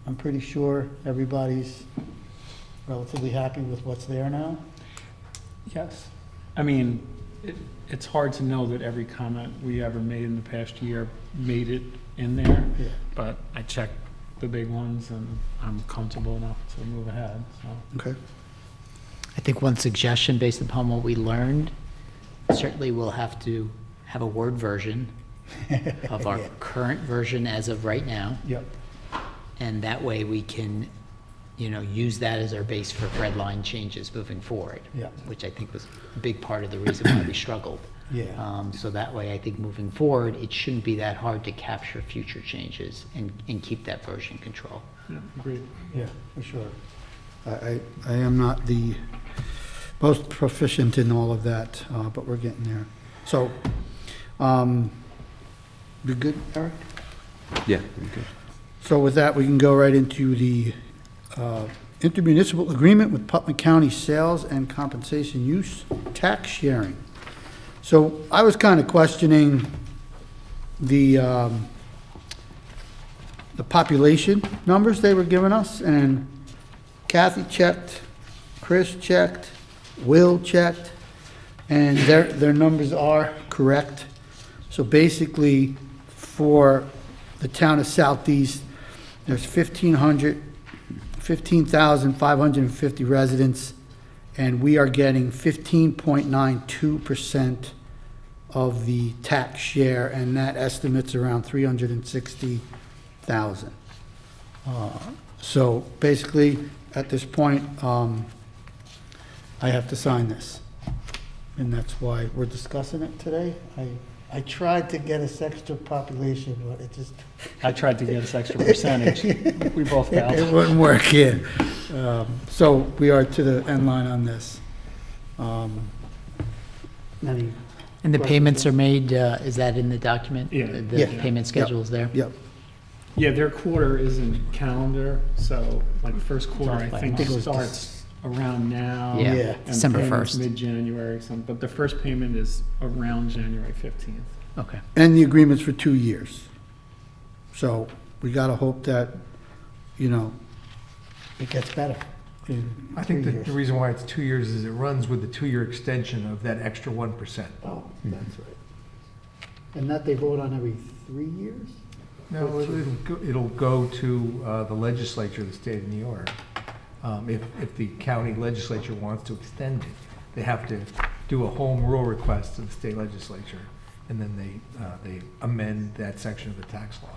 A: I'm pretty sure everybody's relatively happy with what's there now.
G: Yes. I mean, it's hard to know that every comment we ever made in the past year made it in there,
A: Yeah.
G: but I checked the big ones, and I'm comfortable enough to move ahead, so.
A: Okay.
J: I think one suggestion based upon what we learned, certainly we'll have to have a Word version of our current version as of right now.
A: Yep.
J: And that way we can, use that as our base for red line changes moving forward.
A: Yeah.
J: Which I think was a big part of the reason why we struggled.
A: Yeah.
J: So that way, I think moving forward, it shouldn't be that hard to capture future changes and keep that version control.
G: Yeah, agreed.
A: Yeah, for sure. I am not the most proficient in all of that, but we're getting there. So, you good, Eric?
D: Yeah, very good.
A: So with that, we can go right into the intermunicipal agreement with Putnam County Sales and Compensation Use Tax Sharing. So I was kind of questioning the population numbers they were giving us, and Kathy checked, Chris checked, Will checked, and their numbers are correct. So basically, for the town of Southeast, there's 15,550 residents, and we are getting 15.92% of the tax share, and that estimate's around 360,000. So basically, at this point, I have to sign this, and that's why we're discussing it today. I tried to get us extra population, but it just,
G: I tried to get us extra percentage. We both
A: it
G: failed.
A: wouldn't work, yeah. So we are to the end line on this. Any
J: And the payments are made, is that in the document?
G: Yeah.
J: The
A: Yeah.
J: payment schedule is there?
A: Yep.
G: Yeah, their quarter isn't calendar, so like first quarter, I think,
A: think it was
G: starts around now.
J: Yeah,
A: Yeah.
G: and
J: December
G: payment's
J: 1st.
G: Mid-January, but the first payment is around January 15th.
J: Okay.
A: And the agreement's for 2 years. So we gotta hope that, it gets better in
H: I think
A: 3
H: that
A: years.
H: the reason why it's 2 years is it runs with the 2-year extension of that extra 1%.
A: Oh, that's right. And that they vote on every 3 years?
H: No, it'll go to the legislature of the state of New York. If the county legislature wants to extend it, they have to do a home rule request to the state legislature, and then they amend that section of the tax law.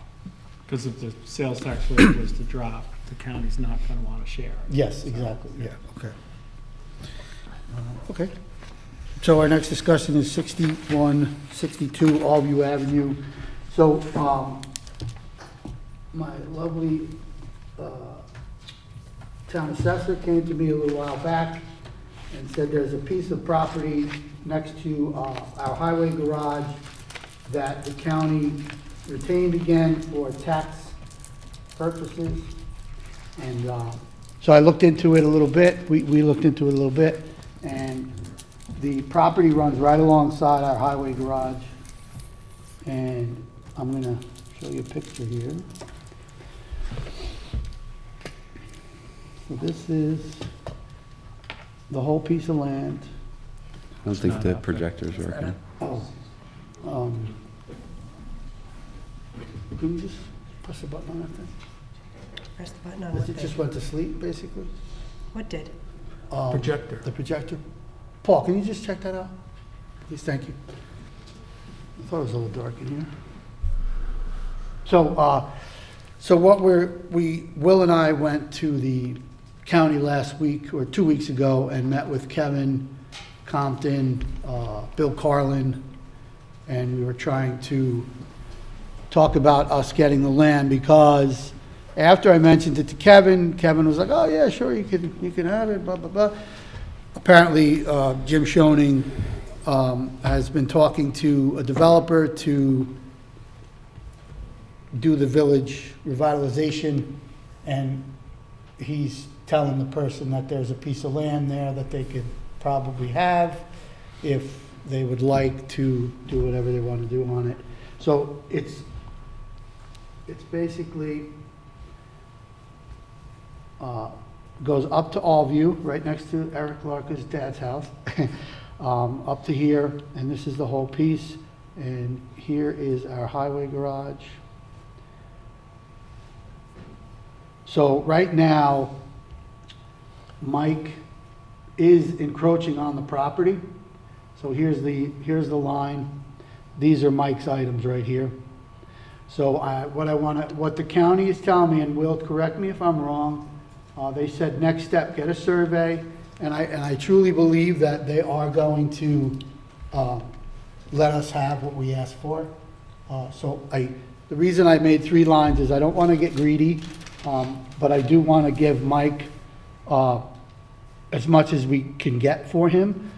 G: Because if the sales tax rate was to drop, the county's not going to want to share.
A: Yes, exactly, yeah, okay. Okay. So our next discussion is 6162 Allview Avenue. So, my lovely town assessor came to me a little while back and said there's a piece of property next to our highway garage that the county retained again for tax purposes. And so I looked into it a little bit, we looked into it a little bit, and the property runs right alongside our highway garage. And I'm gonna show you a picture here. So this is the whole piece of land.
D: I don't think the projector's working.
A: Oh, um, can you just press the button on that thing?
B: Press the button on
A: Does
B: what
A: it
B: thing?
A: just went to sleep, basically?
B: What did?
H: Projector.
A: The projector? Paul, can you just check that out? Please, thank you. I thought it was a little dark in here. So what Will and I went to the county last week, or 2 weeks ago, and met with Kevin Compton, Bill Carlin, and we were trying to talk about us getting the land, because after I mentioned it to Kevin, Kevin was like, oh, yeah, sure, you can have it, blah, blah, blah. Apparently, Jim Schoening has been talking to a developer to do the village revitalization, and he's telling the person that there's a piece of land there that they could probably have if they would like to do whatever they want to do on it. So it's basically goes up to Allview, right next to Eric Larker's dad's house, up to here, and this is the whole piece. And here is our highway garage. So right now, Mike is encroaching on the property. So here's the line. These are Mike's items right here. So what the county is telling me, and Will, correct me if I'm wrong, they said next step, get a survey, and I truly believe that they are going to let us have what we asked for. The reason I made 3 lines is I don't want to get greedy, but I do want to give Mike as much as we can get for him,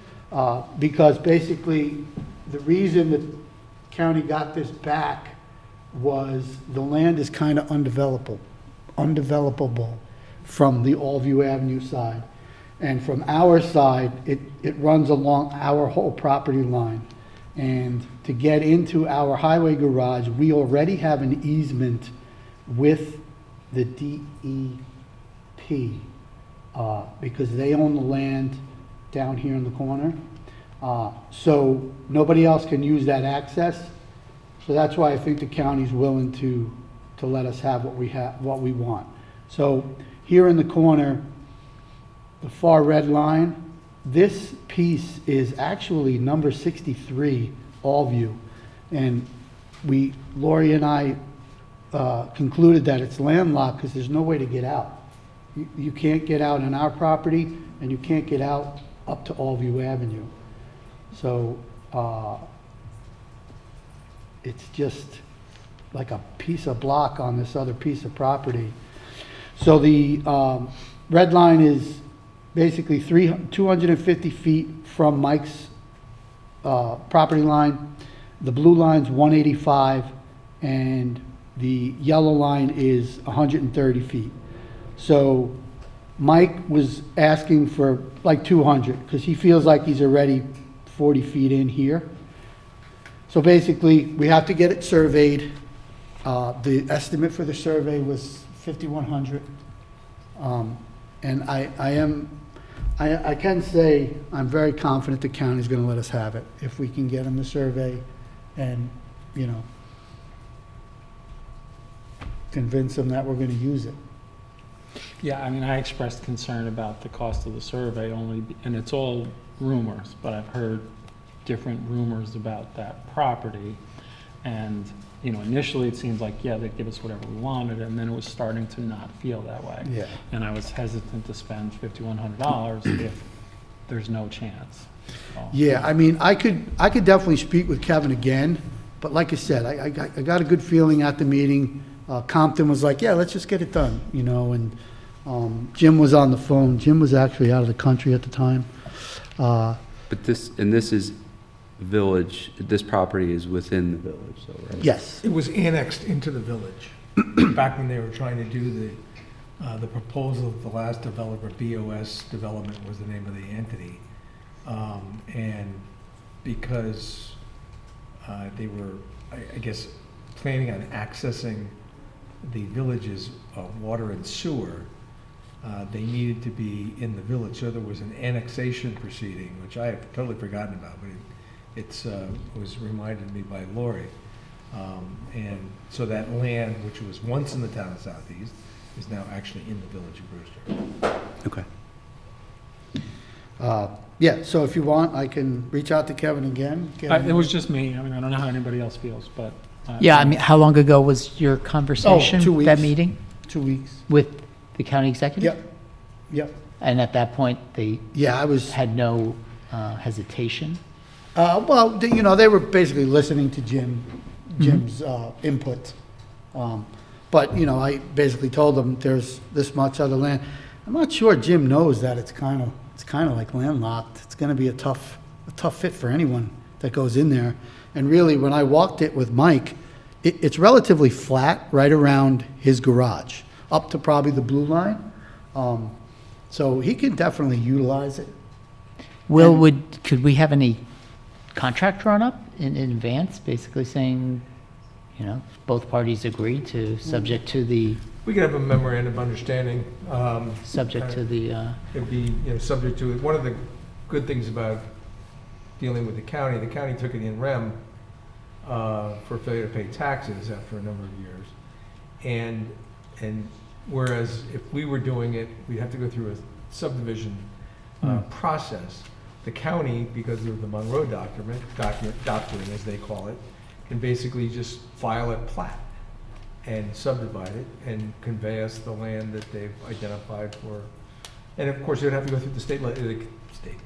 A: because basically the reason the county got this back was the land is kind of undevelopable from the Allview Avenue side. And from our side, it runs along our whole property line. And to get into our highway garage, we already have an easement with the DEP, because they own the land down here in the corner. So nobody else can use that access. So that's why I think the county's willing to let us have what we want. So here in the corner, the far red line, this piece is actually number 63, Allview. And Lori and I concluded that it's landlocked because there's no way to get out. You can't get out on our property, and you can't get out up to Allview Avenue. So it's just like a piece of block on this other piece of property. So the red line is basically 250 feet from Mike's property line. The blue line's 185, and the yellow line is 130 feet. So Mike was asking for like 200, because he feels like he's already 40 feet in here. So basically, we have to get it surveyed. The estimate for the survey was $5,100. And I can say I'm very confident the county's going to let us have it if we can get them the survey and, convince them that we're going to use it.
G: Yeah, I mean, I expressed concern about the cost of the survey and it's all rumors, but I've heard different rumors about that property. And, you know, initially it seemed like, yeah, they'd give us whatever we wanted, and then it was starting to not feel that way.
A: Yeah.
G: And I was hesitant to spend $5,100 if there's no chance. So-
A: Yeah, I mean, I could definitely speak with Kevin again, but like I said, I got a good feeling at the meeting. Compton was like, yeah, let's just get it done, you know, and Jim was on the phone. Jim was actually out of the country at the time.
D: But this is village, this property is within the village, so, right?
A: Yes,
K: It was annexed into the village, back when they were trying to do the proposal of the last developer, BOS Development was the name of the entity. And because they were, I guess, planning on accessing the village's water and sewer, they needed to be in the village. So there was an annexation proceeding, which I have totally forgotten about, but it was reminded me by Lori. And so that land, which was once in the town of Southeast, is now actually in the village of Brewster.
D: Okay.
A: yeah, so if you want, I can reach out to Kevin again. get him-
G: It was just me. I mean, I don't know how anybody else feels, but.
J: Yeah, I mean, how long ago was your conversation?
A: 2 weeks.
J: That meeting
A: 2 weeks.
J: with the county executive?
A: Yep, yep.
J: And at that point, they
A: Yeah, I was,
J: had no hesitation?
A: well, you know, they were basically listening to Jim's input. But, you know, I basically told them there's this much other land. I'm not sure Jim knows that it's kind of like landlocked. It's going to be a tough fit for anyone that goes in there. And really, when I walked it with Mike, it's relatively flat right around his garage, up to probably the blue line. So he can definitely utilize it.
J: Will, could we have any contract drawn up in advance, basically saying, you know, both parties agree to, subject to the,
H: We could have a memorandum of understanding.
J: subject to the,
H: It'd be, you know, subject to it. One of the good things about dealing with the county took it in rem for failure to pay taxes after a number of years. And whereas if we were doing it, we'd have to go through a subdivision process. The county, because of the Monroe doctrine, as they call it, can basically just file a plat and subdivide it and convey us the land that they've identified for. And of course, it would have to go through the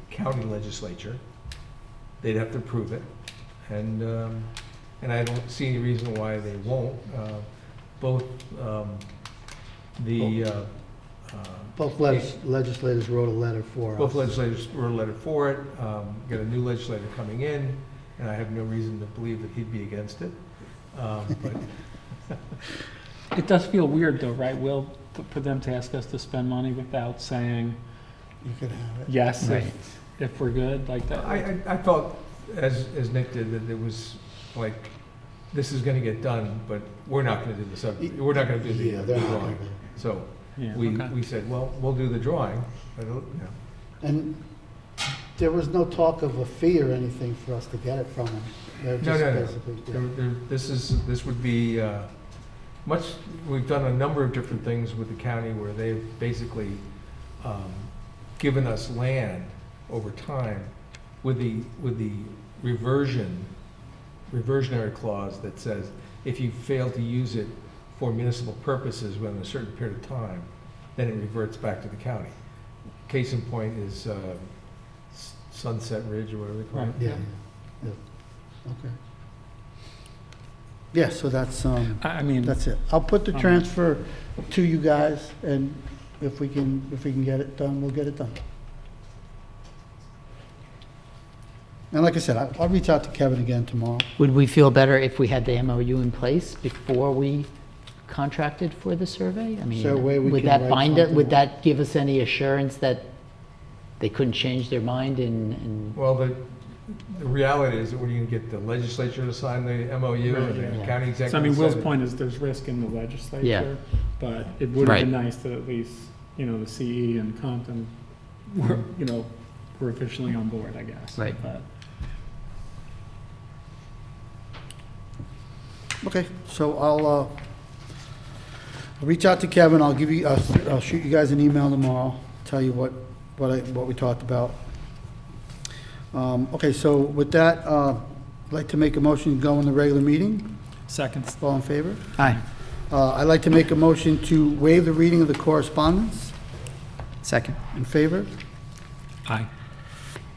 H: county legislature. They'd have to approve it. And I don't see any reason why they won't. Both
A: Both legislators wrote a letter for us.
H: Both legislators wrote a letter for it. Got a new legislator coming in, and I have no reason to believe that he'd be against it. But
G: It does feel weird though, right, Will, for them to ask us to spend money without saying
A: You could have it.
G: yes
J: Right.
G: if we're good, like that?
H: I felt, as Nick did, that it was like, this is gonna get done, but we're not gonna do we're not gonna do
A: Yeah,
H: the
A: they're not
H: drawing.
A: gonna.
H: So
G: Yeah,
H: we
G: okay.
H: said, well, we'll do the drawing, but, you know.
A: And there was no talk of a fee or anything for us to get it from them. They're
H: No,
A: just
H: no, no.
A: basically-
H: This would be we've done a number of different things with the county where they've basically given us land over time with the reversionary clause that says if you fail to use it for municipal purposes within a certain period of time, then it reverts back to the county. Case in point is Sunset Ridge or whatever they call it.
G: Right.
A: Yeah, yeah, okay. Yeah, so that's,
G: I mean,
A: that's it. I'll put the transfer to you guys, and if we can get it done, we'll get it done. And like I said, I'll reach out to Kevin again tomorrow.
J: would we feel better if we had the MOU in place before we contracted for the survey? I mean,
A: Is there a way we
J: would
A: can
J: that
A: write
J: bind it,
A: something
J: would
A: up?
J: that give us any assurance that they couldn't change their mind and
H: Well, the reality is that when you get the legislature to sign the MOU and the
J: Yeah.
H: county executive.
G: so I mean, Will's
H: sign it-
G: point is there's risk in the legislature, but it would have been nice to at least, you know, the CE and Compton were, you know, were officially on board, I guess.
J: Right.
G: But
A: Okay, so I'll reach out to Kevin, I'll shoot you guys an email tomorrow, tell you what we talked about. Okay, so with that, I'd like to make a motion to go in the regular meeting.
G: Second.
A: All in favor?
J: Aye.
A: I'd like to make a motion to waive the reading of the correspondence.
J: Second.
A: In favor?
G: Aye.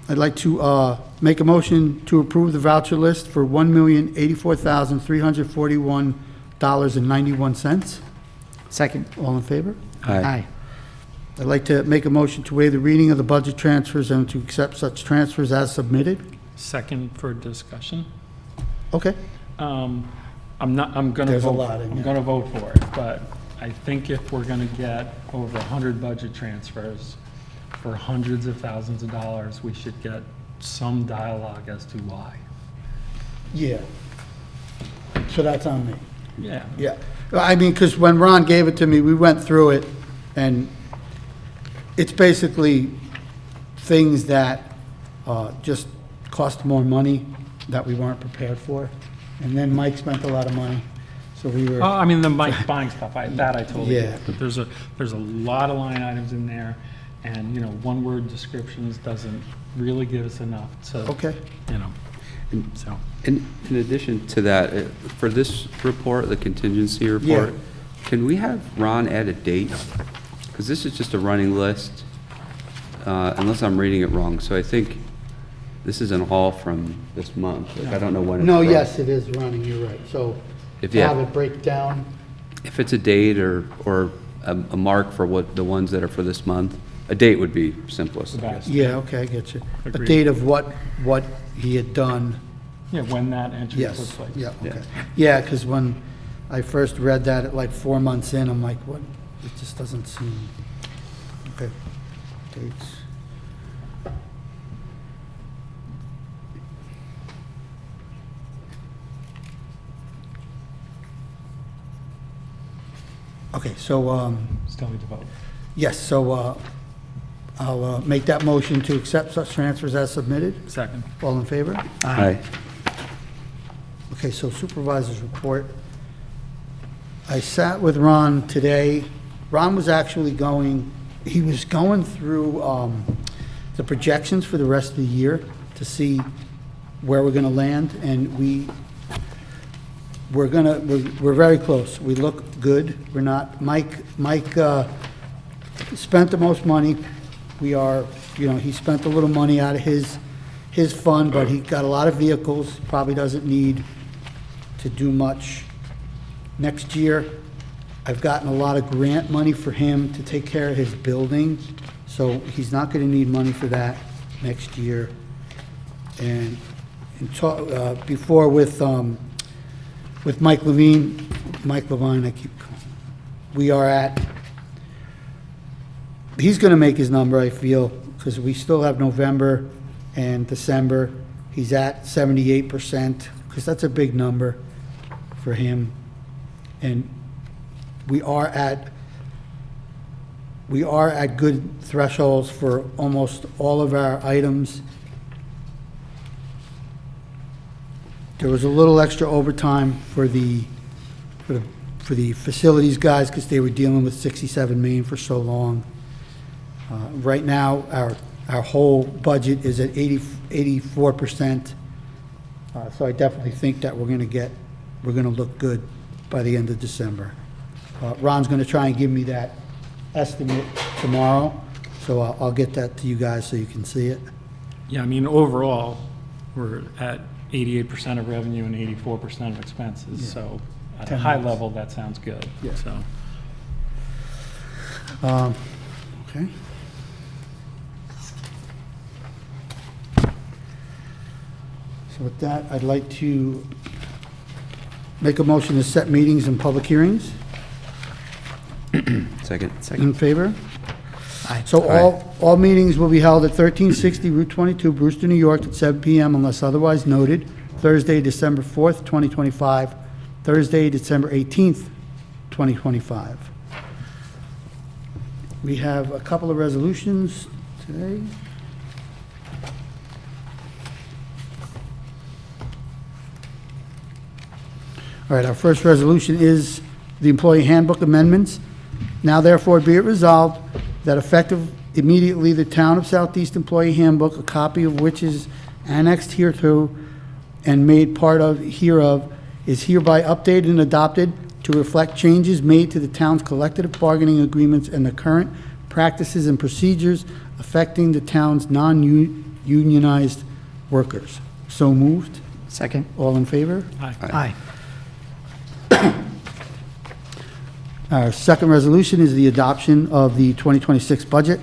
A: I'd like to make a motion to approve the voucher list for $1,084,341.91.
J: Second.
A: All in favor?
J: Aye.
A: I'd like to make a motion to waive the reading of the budget transfers and to accept such transfers as submitted.
G: Second for discussion.
A: Okay.
G: I'm gonna
A: There's a
G: vote,
A: lot in
G: I'm
A: there.
G: gonna vote for it, but I think if we're gonna get over 100 budget transfers for hundreds of thousands of dollars, we should get some dialogue as to why.
A: Yeah. So that's on me.
G: Yeah.
A: Yeah. I mean, because when Ron gave it to me, we went through it, and it's basically things that just cost more money that we weren't prepared for. And then Mike spent a lot of money, so we were.
G: Oh, I mean, the buying stuff, that I totally
A: Yeah.
G: get. But there's a lot of line items in there, and, you know, one-word descriptions doesn't really give us enough to,
A: Okay.
G: you know, so.
D: In addition to that, for this report, the contingency report, can we have Ron add a date? Because this is just a running list, unless I'm reading it wrong. So I think this isn't all from this month. Like, I don't know when it's
A: No,
D: from.
A: yes, it is running, you're right. So
D: If
A: to
D: you
A: have
D: have-
A: it break down,
D: If it's a date or a mark for what, the ones that are for this month, a date would be simplest, I guess.
A: yeah, okay, I get you. A
G: Agreed.
A: date of what he had done.
G: Yeah, when that entry took
A: Yes,
G: place.
A: yeah, okay. Yeah, because when I first read that at like 4 months in, I'm like, what, it just doesn't seem, okay. Dates. Okay, so,
G: Still need to vote.
A: yes, so I'll make that motion to accept such transfers as submitted.
G: Second.
A: All in favor?
D: Aye.
A: Okay, so supervisor's report. I sat with Ron today. Ron was actually he was going through the projections for the rest of the year to see where we're gonna land, and we're very close. We look good. We're not, Mike spent the most money. We are, he spent a little money out of his fund, but he got a lot of vehicles, probably doesn't need to do much. Next year, I've gotten a lot of grant money for him to take care of his building, so he's not gonna need money for that next year. And before with Mike Levine, he's gonna make his number, I feel, because we still have November and December. He's at 78%, because that's a big number for him. And we are at good thresholds for almost all of our items. There was a little extra overtime for the facilities guys, because they were dealing with 67 Main for so long. Right now, our whole budget is at 84%. So I definitely think that we're gonna look good by the end of December. Ron's gonna try and give me that estimate tomorrow, so I'll get that to you guys so you can see it.
G: Yeah, I mean, overall, we're at 88% of revenue and 84% of expenses, so at a
A: 10
G: high
A: months.
G: level, that sounds good,
A: Yeah.
G: so.
A: Okay. So with that, I'd like to make a motion to set meetings and public hearings.
D: Second.
A: In favor?
J: Aye.
A: So all meetings will be held at 1360 Route 22, Brewster, New York, at 7 PM unless otherwise noted. Thursday, December 4th, 2025. Thursday, December 18th, 2025. We have a couple of resolutions today. All right, our first resolution is the employee handbook amendments. Now therefore be it resolved that effective immediately, the Town of Southeast Employee Handbook, a copy of which is annexed hereto and made part of hereof, is hereby updated and adopted to reflect changes made to the town's collective bargaining agreements and the current practices and procedures affecting the town's non-unionized workers. So moved.
J: Second.
A: All in favor?
J: Aye.
A: Our second resolution is the adoption of the 2026 budget.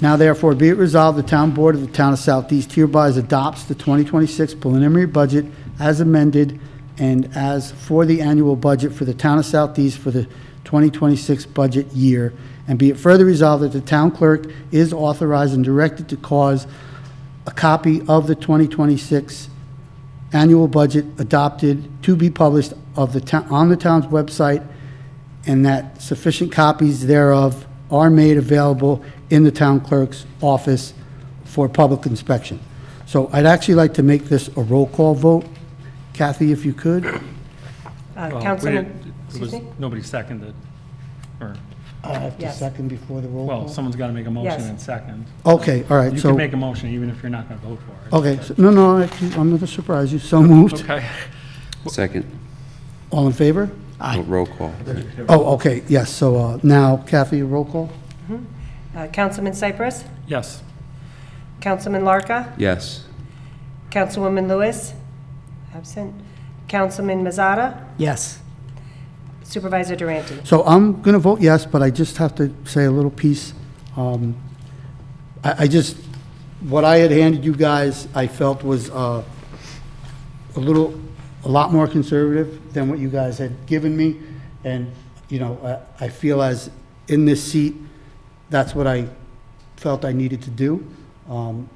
A: Now therefore be it resolved, the town board of the town of Southeast hereby adopts the 2026 preliminary budget as amended and as for the annual budget for the town of Southeast for the 2026 budget year. And be it further resolved that the town clerk is authorized and directed to cause a copy of the 2026 annual budget adopted to be published of the on the town's website, and that sufficient copies thereof are made available in the town clerk's office for public inspection. So I'd actually like to make this a roll call vote. Kathy, if you could.
G: Well,
B: Councilman,
G: it was-
B: excuse me?
G: Nobody seconded, or,
A: I have to
B: Yes.
A: second before the roll call.
G: well, someone's got to make a motion
B: Yes.
G: and second.
A: Okay, all right,
G: You
A: so,
G: can make a motion even if you're not going to vote for it.
A: okay, so- no, actually, I'm going to surprise you. So moved.
G: Okay.
D: Second.
A: All in favor?
D: Roll call.
A: Oh, okay, yes, so now Kathy, roll call?
B: Councilman Cypress,
G: Yes.
B: Councilman Larka,
D: Yes.
B: Councilwoman Lewis, absent, Councilman Mazada,
J: Yes.
B: Supervisor Durante.
A: So I'm going to vote yes, but I just have to say a little piece. I just, what I had handed you guys, I felt was a lot more conservative than what you guys had given me. And, you know, I feel as in this seat, that's what I felt I needed to do.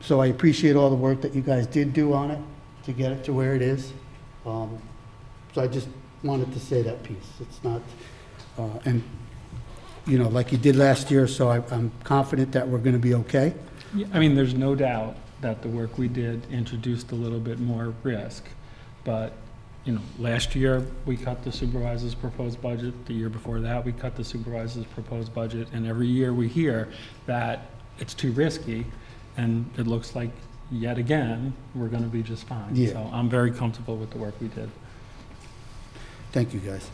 A: So I appreciate all the work that you guys did do on it to get it to where it is. So I just wanted to say that piece. It's not, and, you know, like you did last year, so I'm confident that we're going to be okay.
G: Yeah, I mean, there's no doubt that the work we did introduced a little bit more risk. But, you know, last year, we cut the supervisor's proposed budget. The year before that, we cut the supervisor's proposed budget. And every year we hear that it's too risky, and it looks like, yet again, we're going to be just fine.
A: Yeah.
G: So I'm very comfortable with the work we did.
A: Thank you, guys.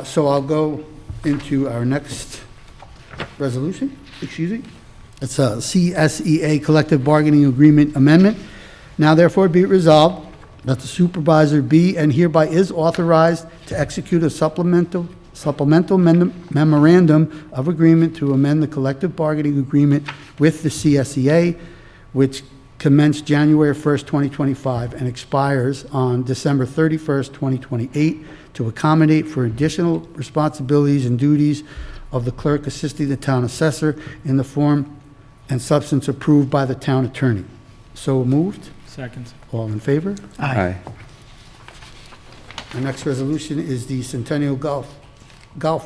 A: So I'll go into our next resolution, excuse me. It's a CSEA Collective Bargaining Agreement Amendment. Now therefore be it resolved that the supervisor be and hereby is authorized to execute a supplemental memorandum of agreement to amend the collective bargaining agreement with the CSEA, which commenced January 1st, 2025, and expires on December 31st, 2028, to accommodate for additional responsibilities and duties of the clerk assisting the town assessor in the form and substance approved by the town attorney. So moved.
G: Second.
A: All in favor?
D: Aye.
A: The next resolution is the Centennial Golf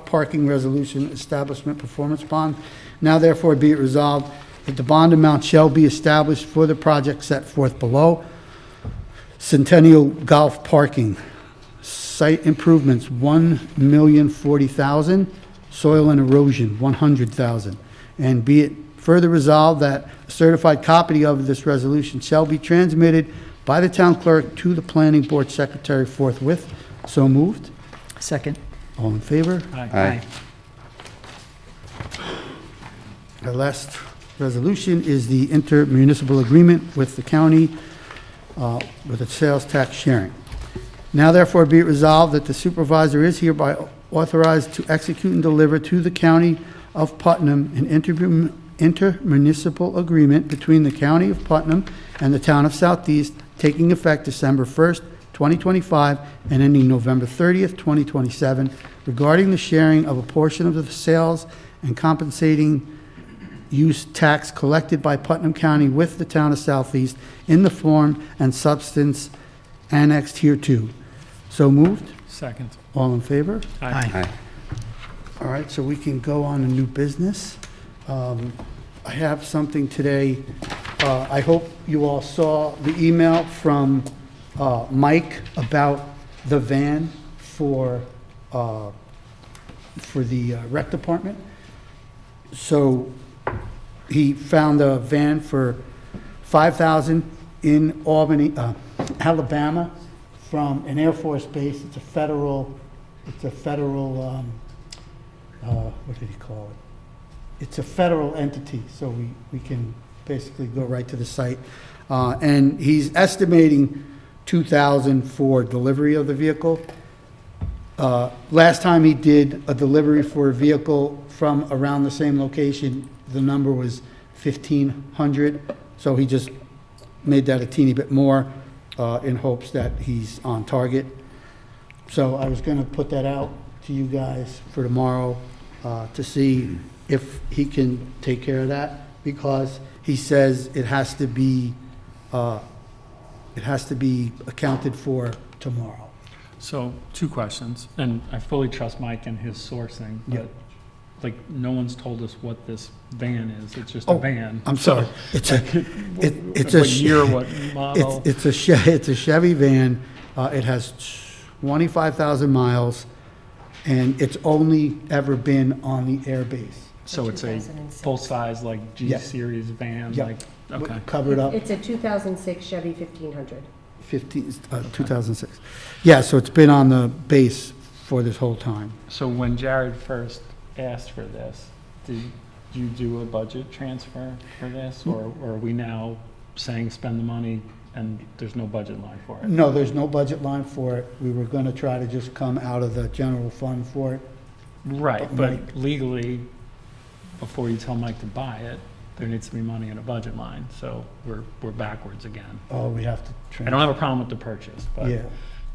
A: Parking Resolution Establishment Performance Bond. Now therefore be it resolved that the bond amount shall be established for the project set forth below. Centennial Golf Parking, site improvements, $1,040,000, soil and erosion, $100,000. And be it further resolved that a certified copy of this resolution shall be transmitted by the town clerk to the planning board secretary forthwith. So moved.
J: Second.
A: All in favor?
D: Aye.
A: Our last resolution is the intermunicipal agreement with the county with its sales tax sharing. Now therefore be it resolved that the supervisor is hereby authorized to execute and deliver to the county of Putnam an intermunicipal agreement between the county of Putnam and the town of Southeast, taking effect December 1st, 2025, and ending November 30th, 2027, regarding the sharing of a portion of the sales and compensating use tax collected by Putnam County with the town of Southeast in the form and substance annexed hereto. So moved.
G: Second.
A: All in favor?
D: Aye.
A: All right, so we can go on to new business. I have something today. I hope you all saw the email from Mike about the van for the rec department. So he found a van for $5,000 in Albany, Alabama, from an Air Force base. It's a federal, what did he call it? It's a federal entity, so we can basically go right to the site. And he's estimating $2,000 for delivery of the vehicle. Last time he did a delivery for a vehicle from around the same location, the number was $1,500. So he just made that a teeny bit more in hopes that he's on target. So I was gonna put that out to you guys for tomorrow to see if he can take care of that, because he says it has to be accounted for tomorrow.
G: So, 2 questions, and I fully trust Mike and his sourcing,
A: Yeah.
G: but, like, no one's told us what this van is, it's just a
A: Oh,
G: van.
A: I'm sorry. It's a, it's a.
G: What year, what model?
A: It's a Chevy van. It has 25,000 miles, and it's only ever been on the air base.
G: So it's a
B: 2006.
G: full-size, like,
A: Yeah.
G: G-Series van,
A: Yeah.
G: like, okay.
A: Covered up.
B: It's a 2006 Chevy 1500.
A: 2006. Yeah, so it's been on the base for this whole time.
G: So when Jared first asked for this, did you do a budget transfer for this, or are we now saying spend the money and there's no budget line for it?
A: No, there's no budget line for it. We were going to try to just come out of the general fund for it.
G: Right,
A: Mike-
G: but legally, before you tell Mike to buy it, there needs to be money in a budget line, so we're backwards again.
A: Oh, we have to.
G: I don't have a problem with the purchase, but
A: Yeah.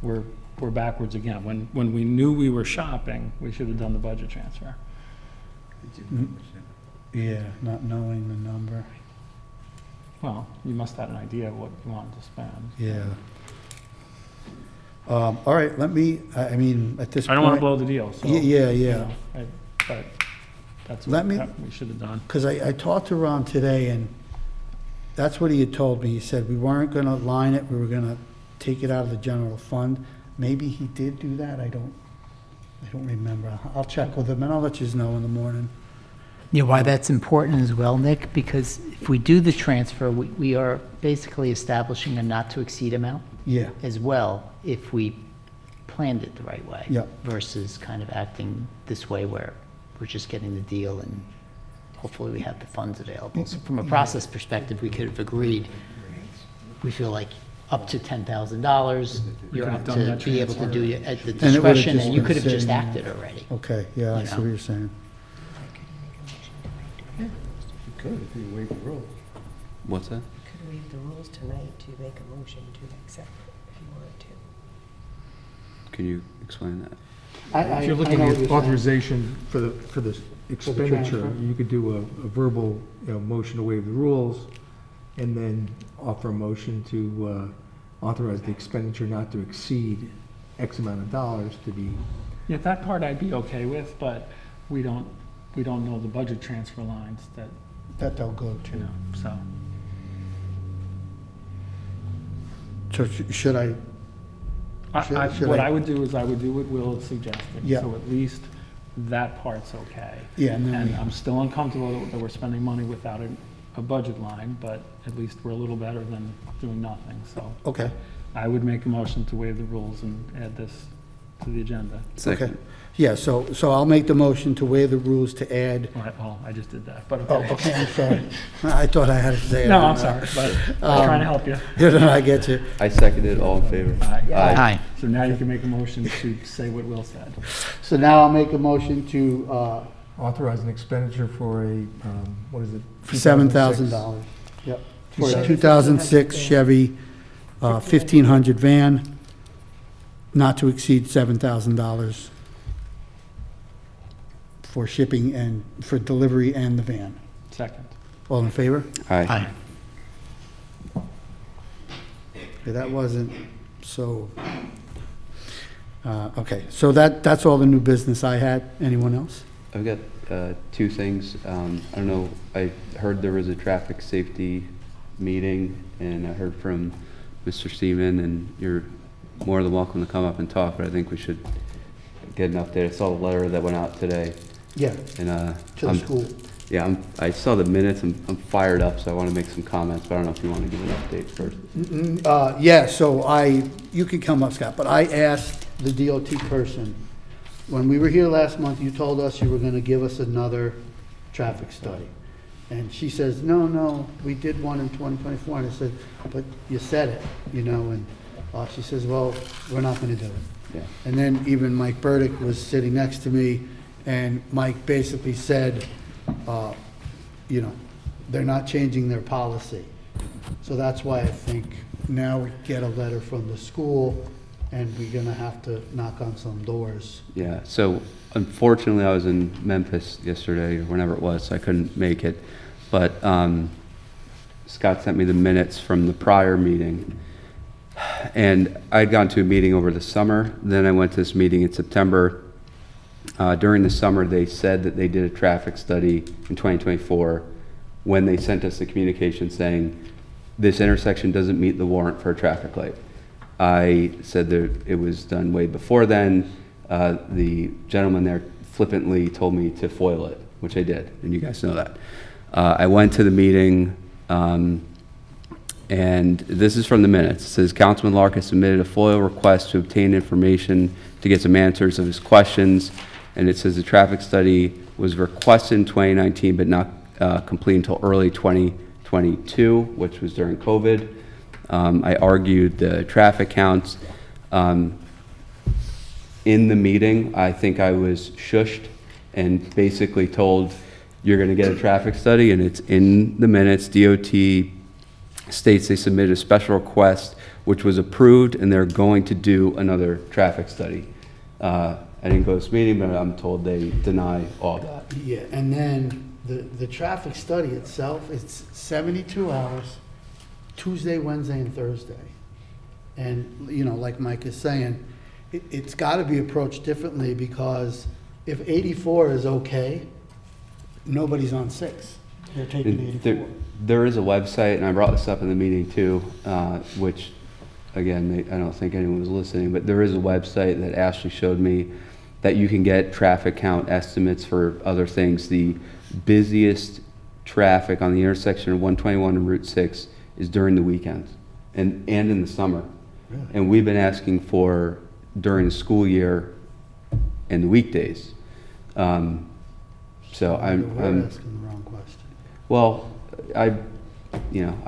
G: we're backwards again. When we knew we were shopping, we should have done the budget transfer.
A: Yeah, not knowing the number.
G: Well, you must have an idea of what you wanted to spend.
A: Yeah. All right, let me, I mean, at this point.
G: I don't want to blow the deal, so.
A: Yeah,
G: you
A: yeah.
G: know, But that's
A: Let me-
G: what we should have done.
A: Because I talked to Ron today, and that's what he had told me. He said we weren't going to line it, we were going to take it out of the general fund. Maybe he did do that, I don't remember. I'll check with him, and I'll let you know in the morning.
J: You know why that's important as well, Nick? Because if we do the transfer, we are basically establishing a not-to-exceed amount
A: Yeah,
J: as well, if we planned it the right way.
A: Yeah.
J: Versus kind of acting this way where we're just getting the deal and hopefully we have the funds available. So from a process perspective, we could have agreed, we feel like up to $10,000, you're
G: could have
J: up
G: done
J: to
G: that
J: be able to
G: transfer.
J: do it at the
A: it would have
J: discretion,
A: just
J: and you
A: been
J: could have just
A: sitting there.
J: acted already.
A: okay, yeah, I
J: You
A: see
J: know.
A: what you're saying.
H: You could, if you waive the rule.
D: What's that?
B: Could waive the rules tonight to make a motion to accept it if you wanted to.
D: Can you explain that?
H: If you're looking at authorization for the
A: transfer?
H: expenditure, you could do a verbal, motion to waive the rules, and then offer a motion to authorize the expenditure not to exceed X amount of dollars to be,
G: Yeah, that part I'd be okay with, but we don't know the budget transfer lines that,
A: That they'll go
G: you know,
A: to.
G: so.
A: So should I, Should
G: What
A: I-
G: I would do is I would do what Will is suggesting.
A: Yeah.
G: So at least that part's okay.
A: yeah, and then
G: And
A: we,
G: I'm still uncomfortable that we're spending money without a budget line, but at least we're a little better than doing nothing, so.
A: okay,
G: I would make a motion to waive the rules and add this to the agenda.
A: okay.
D: Second.
A: Yeah, so I'll make the motion to waive the rules to add.
G: All right, well, I just did that, but
A: Oh,
G: okay.
A: okay, I'm sorry. I thought I had to say it.
G: No, I'm sorry, but I'm trying to help you.
A: I get you.
D: I seconded, all in favor?
G: Aye.
J: Aye.
G: So now you can make a motion to say what Will said.
A: So now I'll make a motion to,
H: authorize an expenditure for a, what is it?
A: $7,000. Yep. For a 2006 Chevy 1500 van, not to exceed $7,000 for shipping and, for delivery and the van.
G: Second.
A: All in favor?
D: Aye.
A: Okay, that wasn't so, okay, so that's all the new business I had. Anyone else?
D: I've got two things. I don't know, I heard there was a traffic safety meeting, and I heard from Mr. Seaman, and you're more than welcome to come up and talk, but I think we should get an update. I saw the letter that went out today,
A: Yeah,
D: and
A: to the school.
D: Yeah, I saw the minutes, I'm fired up, so I want to make some comments, but I don't know if you want to give an update first.
A: Yeah, so you can come up, Scott, but I asked the DOT person, when we were here last month, you told us you were gonna give us another traffic study. And she says, no, we did one in 2024, and I said, but you said it, and she says, well, we're not gonna do it.
D: Yeah.
A: And then even Mike Burdick was sitting next to me, and Mike basically said, they're not changing their policy. So that's why I think now we get a letter from the school, and we're gonna have to knock on some doors.
D: Yeah, so unfortunately, I was in Memphis yesterday, or whenever it was, so I couldn't make it. But Scott sent me the minutes from the prior meeting. And I'd gone to a meeting over the summer, then I went to this meeting in September. During the summer, they said that they did a traffic study in 2024 when they sent us the communication saying, this intersection doesn't meet the warrant for a traffic light. I said that it was done way before then. The gentleman there flippantly told me to foil it, which I did, and you guys know that. I went to the meeting, and this is from the minutes. It says, Councilman Lark has submitted a FOIL request to obtain information to get some answers of his questions, and it says the traffic study was requested in 2019 but not complete until early 2022, which was during COVID. I argued the traffic counts. In the meeting, I think I was shushed and basically told, you're going to get a traffic study, and it's in the minutes. DOT states they submitted a special request, which was approved, and they're going to do another traffic study. I didn't go to this meeting, but I'm told they deny all that.
A: Yeah, and then the traffic study itself, it's 72 hours, Tuesday, Wednesday, and Thursday. And, like Mike is saying, it's got to be approached differently, because if 84 is okay, nobody's on 6. They're taking 84.
D: There is a website, and I brought this up in the meeting too, which, again, I don't think anyone was listening, but there is a website that Ashley showed me that you can get traffic count estimates for other things. The busiest traffic on the intersection of 121 and Route 6 is during the weekends and in the summer.
A: Really?
D: And we've been asking for during the school year and the weekdays. So
A: We're
D: I'm
A: asking the wrong question.
D: well, I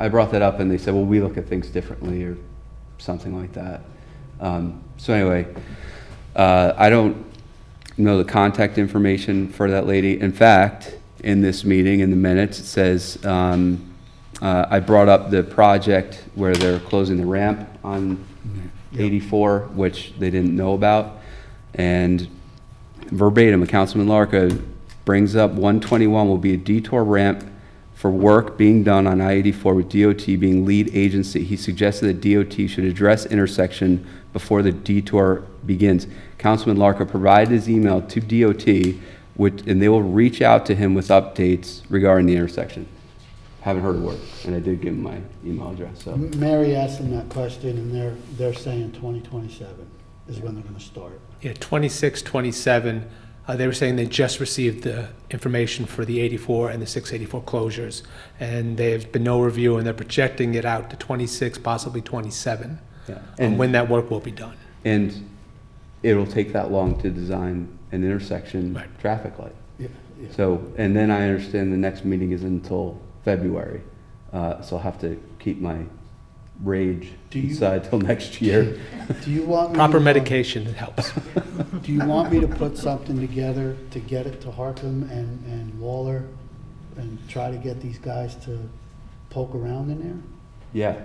D: brought that up, and they said, well, we look at things differently, or something like that. So anyway, I don't know the contact information for that lady. In fact, in this meeting, in the minutes, it says, I brought up the project where they're closing the ramp on 84, which they didn't know about. And verbatim, Councilman Larka brings up 121 will be a detour ramp for work being done on I-84 with DOT being lead agency. He suggested that DOT should address intersection before the detour begins. Councilman Larka provided his email to DOT, and they will reach out to him with updates regarding the intersection. Haven't heard a word, and I did give him my email address. So
A: Mary asked them that question, and they're saying 2027 is when they're going to start.
L: Yeah, 26, 27. They were saying they just received the information for the 84 and the 684 closures, and there's been no review, and they're projecting it out to 26, possibly 27,
D: yeah.
L: and when that work will be done.
D: And it'll take that long to design an intersection traffic light.
A: Yeah.
D: So, and then I understand the next meeting is until February, so I'll have to keep my rage inside till next year.
A: Do you want me
L: Proper
A: to,
L: medication helps.
A: Do you want me to put something together to get it to Harcum and Waller and try to get these guys to poke around in there?
D: Yeah,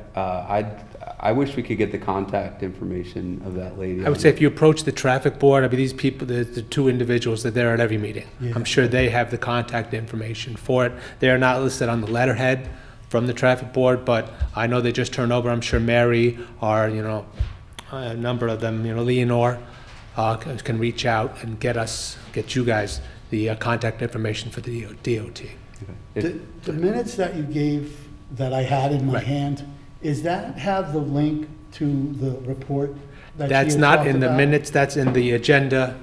D: I wish we could get the contact information of that lady.
L: I would say if you approach the traffic board, I mean, these people, the two individuals that are there at every meeting,
A: Yeah.
L: I'm sure they have the contact information for it. They are not listed on the letterhead from the traffic board, but I know they just turned over. I'm sure Mary or, a number of them, Leonore, can reach out and get you guys the contact information for the DOT.
A: The minutes that you gave that I had in my hand, is that have the link to the report that
L: That's
A: she had
L: not
A: talked
L: in the
A: about?
L: minutes, that's in the agenda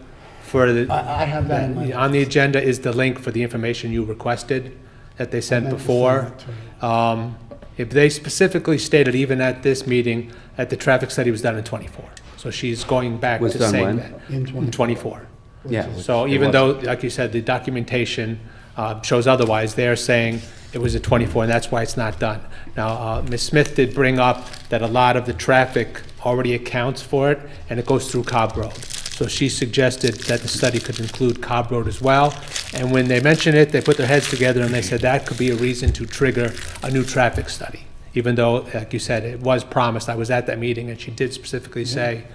L: for the.
A: I have that in my.
L: On the agenda is the link for the information you requested that they sent
A: meant to
L: before.
A: send that
L: If they specifically stated, even at this meeting, that the traffic study was done in '24. So she's going back
D: Was
L: to
D: done
L: saying
D: when?
L: that.
A: In
L: In '24.
D: Yeah.
L: So
D: it
L: even
D: was.
L: though, like you said, the documentation shows otherwise, they're saying it was at '24, and that's why it's not done. Now, Ms. Smith did bring up that a lot of the traffic already accounts for it, and it goes through Cobb Road. So she suggested that the study could include Cobb Road as well. And when they mentioned it, they put their heads together and they said that could be a reason to trigger a new traffic study. Even though, like you said, it was promised. I was at that meeting and she did specifically say,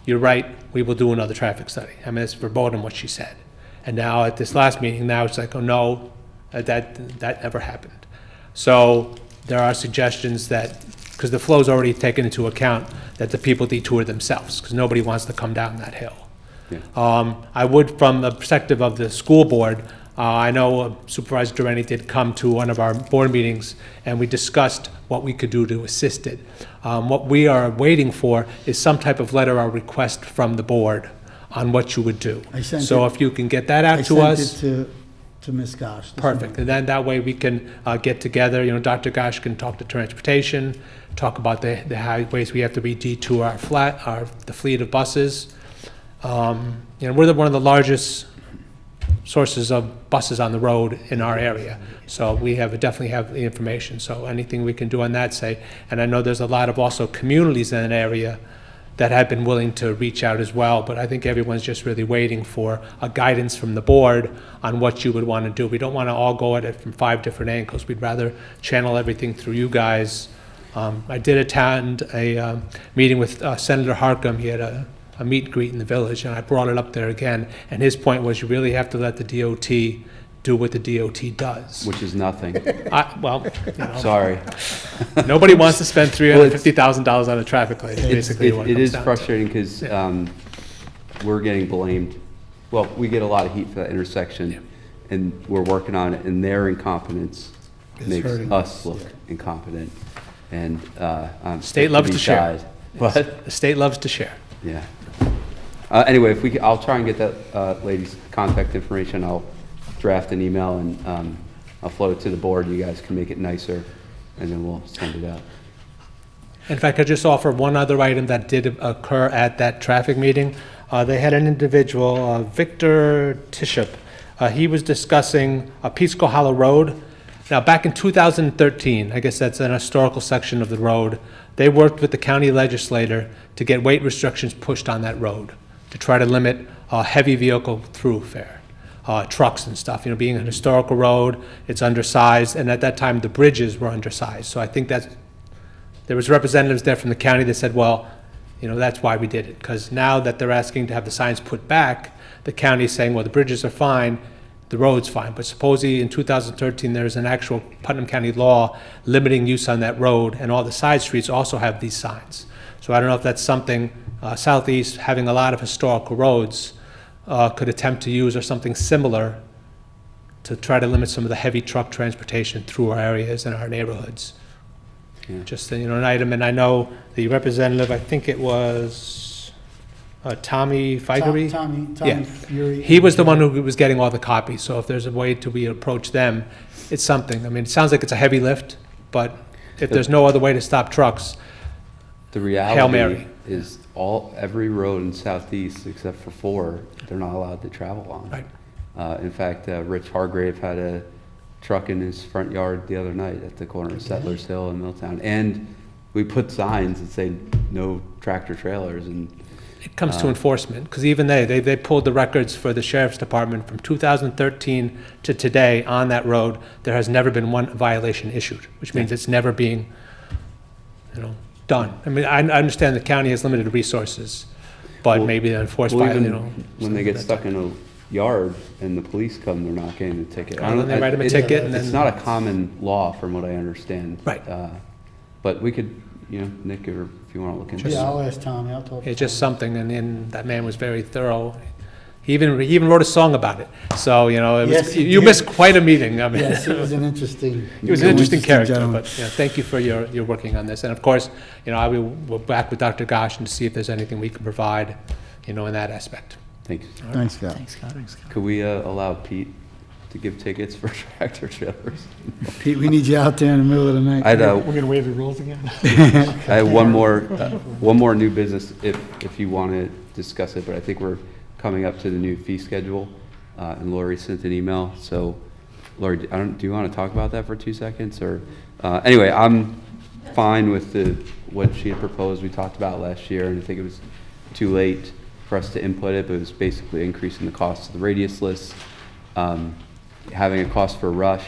L: you're right, we will do another traffic study. I mean, it's verbatim what she said. And now at this last meeting, now it's like, oh no, that never happened. So there are suggestions that, because the flow's already taken into account, that the people detour themselves, because nobody wants to come down that hill. I would, from the perspective of the school board, I know Supervisor Durante did come to one of our board meetings, and we discussed what we could do to assist it. What we are waiting for is some type of letter or request from the board on what you would do.
A: I sent
L: So
A: it-
L: if you can get that out
A: I
L: to us.
A: sent it to Ms. Gosh. this
L: Perfect, and then that way we can get together, Dr. Gosh can talk to transportation, talk about the ways we have to detour the fleet of buses. We're one of the largest sources of buses on the road in our area, so we definitely have the information, so anything we can do on that, and I know there's a lot of also communities in that area that have been willing to reach out as well, but I think everyone's just really waiting for a guidance from the board on what you would want to do. We don't want to all go at it from 5 different angles. We'd rather channel everything through you guys. I did attend a meeting with Senator Harcum. He had a meet and greet in the village, and I brought it up there again, and his point was you really have to let the DOT do what the DOT does.
D: Which is nothing.
L: Sorry.
D: Sorry.
L: Nobody wants to spend $350,000 on a traffic light, is basically what
D: It
L: it comes
D: is
L: down to.
D: frustrating because we're getting blamed. Well, we get a lot of heat for that intersection, and we're working on it, and their incompetence makes
A: hurting
D: us look incompetent. And I'm
L: State
D: sick to
L: loves
D: be
L: to share.
D: tied. What?
L: The state loves to share.
D: Yeah. Anyway, I'll try and get that lady's contact information. I'll draft an email and I'll float it to the board. You guys can make it nicer, and then we'll send it out.
L: In fact, I just offer one other item that did occur at that traffic meeting. They had an individual, Victor Tishop. He was discussing Pisco Hollow Road. Now, back in 2013, I guess that's an historical section of the road, they worked with the county legislator to get weight restrictions pushed on that road to try to limit heavy vehicle thoroughfare, trucks and stuff. Being an historical road, it's undersized, and at that time, the bridges were undersized. So I think there was representatives there from the county that said, well, that's why we did it, because now that they're asking to have the signs put back, the county's saying, well, the bridges are fine, the road's fine. But supposedly in 2013, there's an actual Putnam County law limiting use on that road, and all the side streets also have these signs. So I don't know if that's something Southeast, having a lot of historical roads, could attempt to use, or something similar to try to limit some of the heavy truck transportation through our areas and our neighborhoods.
D: Yeah.
L: Just an item, and I know the representative, I think it was Tommy Figgery?
A: Tommy
L: Yeah.
A: Fury.
L: He was the one who was getting all the copies, so if there's a way to approach them, it's something. I mean, it sounds like it's a heavy lift, but if there's no other way to stop trucks,
D: The
L: Hail
D: reality
L: Mary.
D: is every road in Southeast except for 4, they're not allowed to travel on.
L: Right.
D: In fact, Rich Hargrave had a truck in his front yard the other night at the corner of Settlers Hill and Milltown. And we put signs that say no tractor trailers, and
L: it comes to enforcement, because even they pulled the records for the sheriff's department from 2013 to today on that road. There has never been one violation issued, which means it's never being, done. I mean, I understand the county has limited resources, but
D: Well-
L: maybe the enforced
D: well,
L: by,
D: even when they get stuck in a yard and the police come, they're not getting a ticket.
L: Well, then they write them a ticket and
D: It's
L: then-
D: not a common law from what I understand.
L: Right.
D: But we could, Nick, or if you want to look into it.
A: Yeah, I'll ask Tommy, I'll talk to
L: It's just
A: Tommy.
L: something, and that man was very thorough. He even wrote a song about it. So, it was,
A: Yes, he
L: you
A: did.
L: missed quite a meeting. I mean,
A: Yes, it was an interesting.
L: he was an interesting character,
A: gentleman.
L: but thank you for your working on this. And of course, I will back with Dr. Gosh and see if there's anything we can provide, in that aspect.
D: Thanks.
A: Thanks, Scott.
J: Thanks, Scott.
D: Could we allow Pete to give tickets for tractor trailers?
A: Pete, we need you out there in the middle of the night.
D: I'd,
G: We're going to waive the rules again?
D: I have one more new business if you want to discuss it, but I think we're coming up to the new fee schedule, and Lori sent an email. So, Lori, do you want to talk about that for 2 seconds? Or anyway, I'm fine with what she had proposed. We talked about last year, and I think it was too late for us to input it, but it was basically increasing the cost of the radius list, having a cost for rush,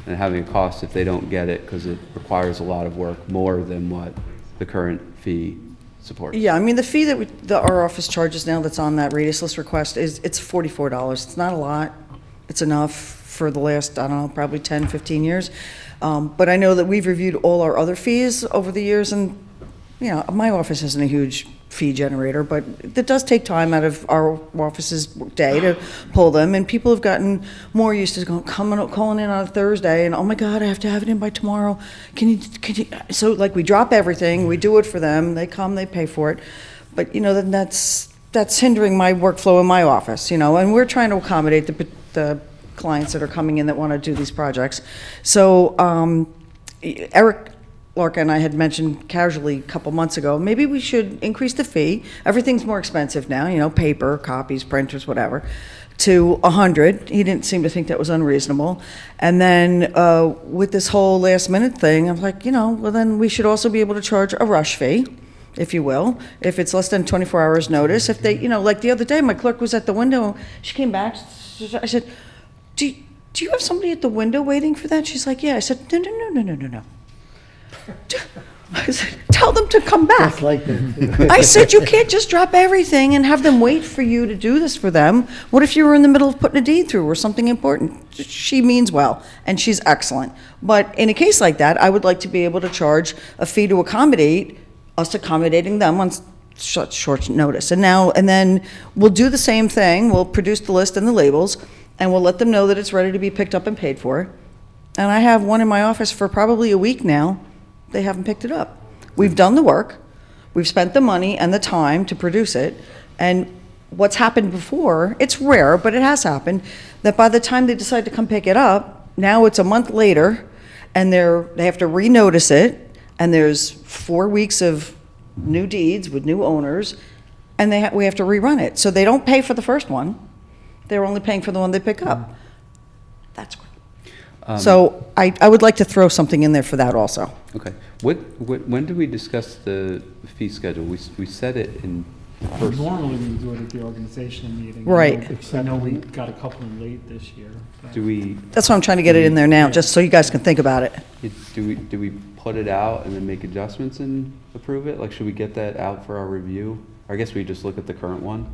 D: and having a cost if they don't get it, because it requires a lot of work, more than what the current fee supports.
M: Yeah, I mean, the fee that our office charges now that's on that radius list request it's $44. It's not a lot. It's enough for the last, I don't know, probably 10, 15 years. But I know that we've reviewed all our other fees over the years, and, you know, my office isn't a huge fee generator, but it does take time out of our office's day to pull them, and people have gotten more used to calling in on a Thursday, and, oh my God, I have to have it in by tomorrow. Can you, so like we drop everything, we do it for them, they come, they pay for it, but, you know, then that's hindering my workflow in my office, you know, and we're trying to accommodate the clients that are coming in that want to do these projects. So Eric Larka and I had mentioned casually a couple months ago, maybe we should increase the fee. Everything's more expensive now, you know, paper, copies, printers, whatever, to $100. He didn't seem to think that was unreasonable. And then with this whole last minute thing, I'm like, you know, well then we should also be able to charge a rush fee, if you will, if it's less than 24 hours notice. If they, you know, like the other day, my clerk was at the window, she came back, I said, do you have somebody at the window waiting for that? She's like, yeah. I said, no. I said, tell them to come back.
A: Just like that.
M: I said, you can't just drop everything and have them wait for you to do this for them. What if you were in the middle of putting a deed through or something important? She means well, and she's excellent. But in a case like that, I would like to be able to charge a fee to accommodate us accommodating them on short notice. And then we'll do the same thing. We'll produce the list and the labels, and we'll let them know that it's ready to be picked up and paid for. And I have one in my office for probably a week now. They haven't picked it up. We've done the work. We've spent the money and the time to produce it. And what's happened before, it's rare, but it has happened, that by the time they decide to come pick it up, now it's a month later, and they have to renotice it, and there's 4 weeks of new deeds with new owners, and we have to rerun it. So they don't pay for the first one. They're only paying for the one they pick up. That's great. So I would like to throw something in there for that also.
D: Okay. When do we discuss the fee schedule? We set it in first.
G: Normally we do it at the organizational meeting.
M: Right.
G: I know we got a couple in late this year.
D: Do we?
M: That's why I'm trying to get it in there now, just so you guys can think about it.
D: Do we put it out and then make adjustments and approve it? Like, should we get that out for our review? Or I guess we just look at the current one.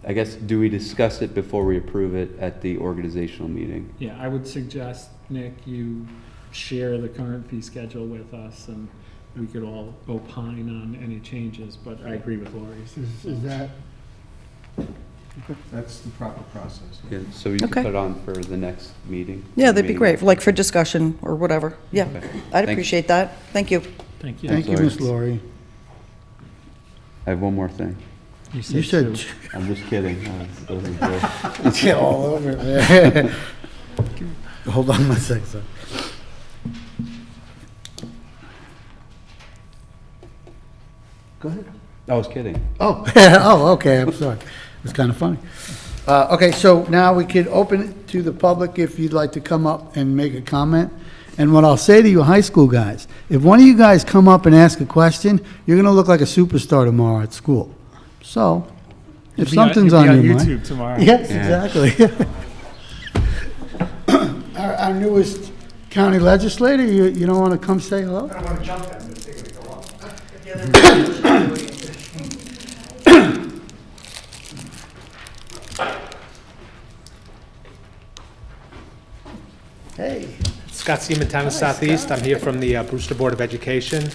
D: I guess, do we discuss it before we approve it at the organizational meeting?
G: Yeah, I would suggest, Nick, you share the current fee schedule with us, and we could all opine on any changes, but I agree with Lori's.
K: Is that, that's the proper process.
D: Yeah, so you can
M: Okay.
D: put it on for the next meeting?
M: Yeah, that'd be
D: Meeting
M: great,
D: after.
M: like for discussion or whatever. Yeah,
D: Okay.
M: I'd
D: Thank-
M: appreciate that. Thank you.
G: Thank you.
A: Thank you, Miss Laurie.
D: I have one more thing.
A: You said,
D: I'm just kidding. That was a joke.
A: yeah, all over it, man. Hold on one sec, sir. Go ahead.
D: I was kidding.
A: Oh, oh, okay, I'm sorry. It's kind of funny. Okay, so now we could open it to the public if you'd like to come up and make a comment. And what I'll say to you high school guys, if one of you guys come up and ask a question, you're going to look like a superstar tomorrow at school. So, if something's on your mind.
G: YouTube tomorrow.
A: Yes,
D: Yeah.
A: exactly. Our newest county legislator, you don't want to come say hello?
K: I don't want to jump at them, they're going to go up.
A: Hey.
L: Scott Seaman, Town of Southeast. I'm here from the Brewster Board of Education.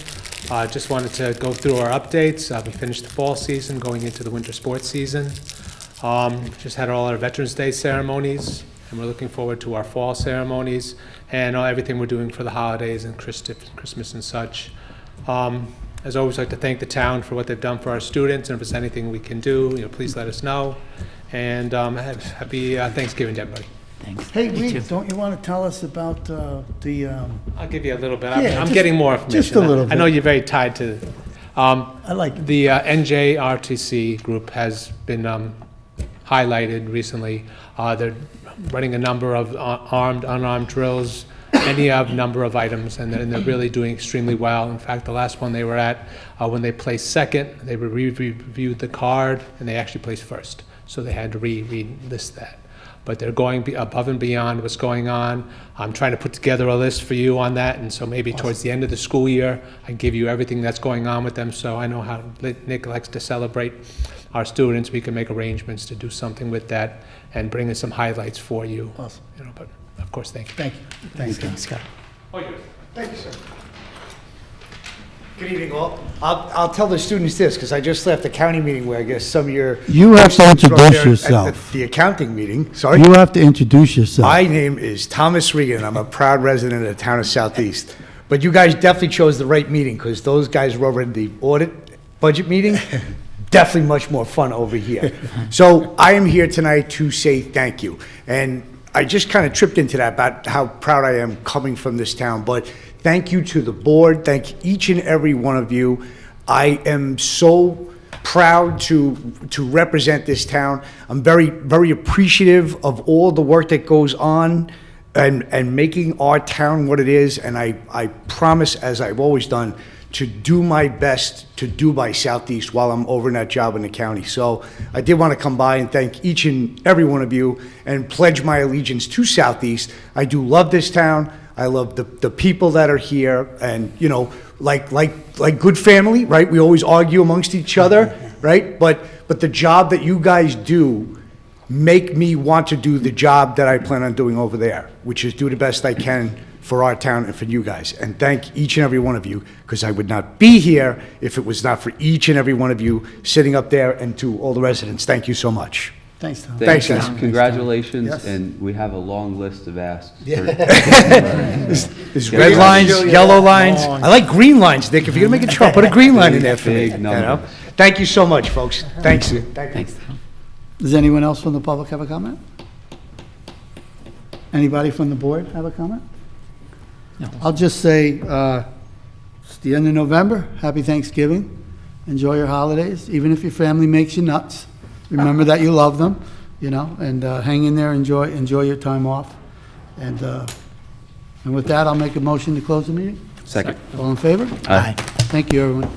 L: Just wanted to go through our updates. We finished the fall season, going into the winter sports season. Just had all our Veterans Day ceremonies, and we're looking forward to our fall ceremonies and everything we're doing for the holidays and Christmas and such. as always, like to thank the town for what they've done for our students, and if there's anything we can do, please let us know. And happy Thanksgiving to everybody.
J: Thanks.
A: Hey,
J: You too.
A: Reed, don't you want to tell us about the,
L: I'll give you a little bit.
A: Yeah,
L: I'm
A: just-
L: getting more information.
A: just a little
L: I know
A: bit.
L: you're very tied to.
A: I like
L: The NJRTC group has been highlighted recently. They're running a number of armed, unarmed drills, any number of items, and they're really doing extremely well. In fact, the last one they were at, when they placed second, they reviewed the card, and they actually placed first. So they had to re-list that. But they're going above and beyond what's going on. I'm trying to put together a list for you on that, and so maybe towards the end of the school year, I can give you everything that's going on with them, so I know how Nick likes to celebrate our students. We can make arrangements to do something with that and bring in some highlights for you.
A: Awesome.
L: But of course, thank you.
A: Thank you. Thanks, guys.
J: Scott.
N: Thank you, sir. Good evening, all. I'll tell the students this, because I just left a county meeting where I guess some of your...
A: You have to
N: students were up
A: introduce
N: there at
A: yourself.
N: The accounting meeting, sorry.
A: You have to introduce yourself.
N: My name is Thomas Regan. I'm a proud resident of the town of Southeast. But you guys definitely chose the right meeting, because those guys were over in the audit budget meeting. Definitely much more fun over here. So I am here tonight to say thank you. And I just kind of tripped into that about how proud I am coming from this town. But thank you to the board. Thank each and every one of you. I am so proud to represent this town. I'm very, very appreciative of all the work that goes on and making our town what it is. And I promise, as I've always done, to do my best to do by Southeast while I'm over in that job in the county. So I did want to come by and thank each and every one of you and pledge my allegiance to Southeast. I do love this town. I love the people that are here, and like good family, right? We always argue amongst each other, right? But the job that you guys do make me want to do the job that I plan on doing over there, which is do the best I can for our town and for you guys. And thank each and every one of you, because I would not be here if it was not for each and every one of you sitting up there, and to all the residents, thank you so much.
A: Thanks, Tom.
N: Thanks, guys.
D: Congratulations,
A: Yes.
D: and we have a long list of asks.
N: There's red lines, yellow lines. I like green lines, Nick. If you're gonna make a chart, put a green line in there for me.
D: Big number.
N: Thank you so much, folks. Thanks. Thank you.
J: Thanks.
A: Does anyone else from the public have a comment? Anybody from the board have a comment?
J: No.
A: I'll just say, it's the end of November. Happy Thanksgiving. Enjoy your holidays, even if your family makes you nuts. Remember that you love them, and hang in there, enjoy your time off. And with that, I'll make a motion to close the meeting.
D: Second.
A: All in favor?
D: Aye.
A: Thank you, everyone.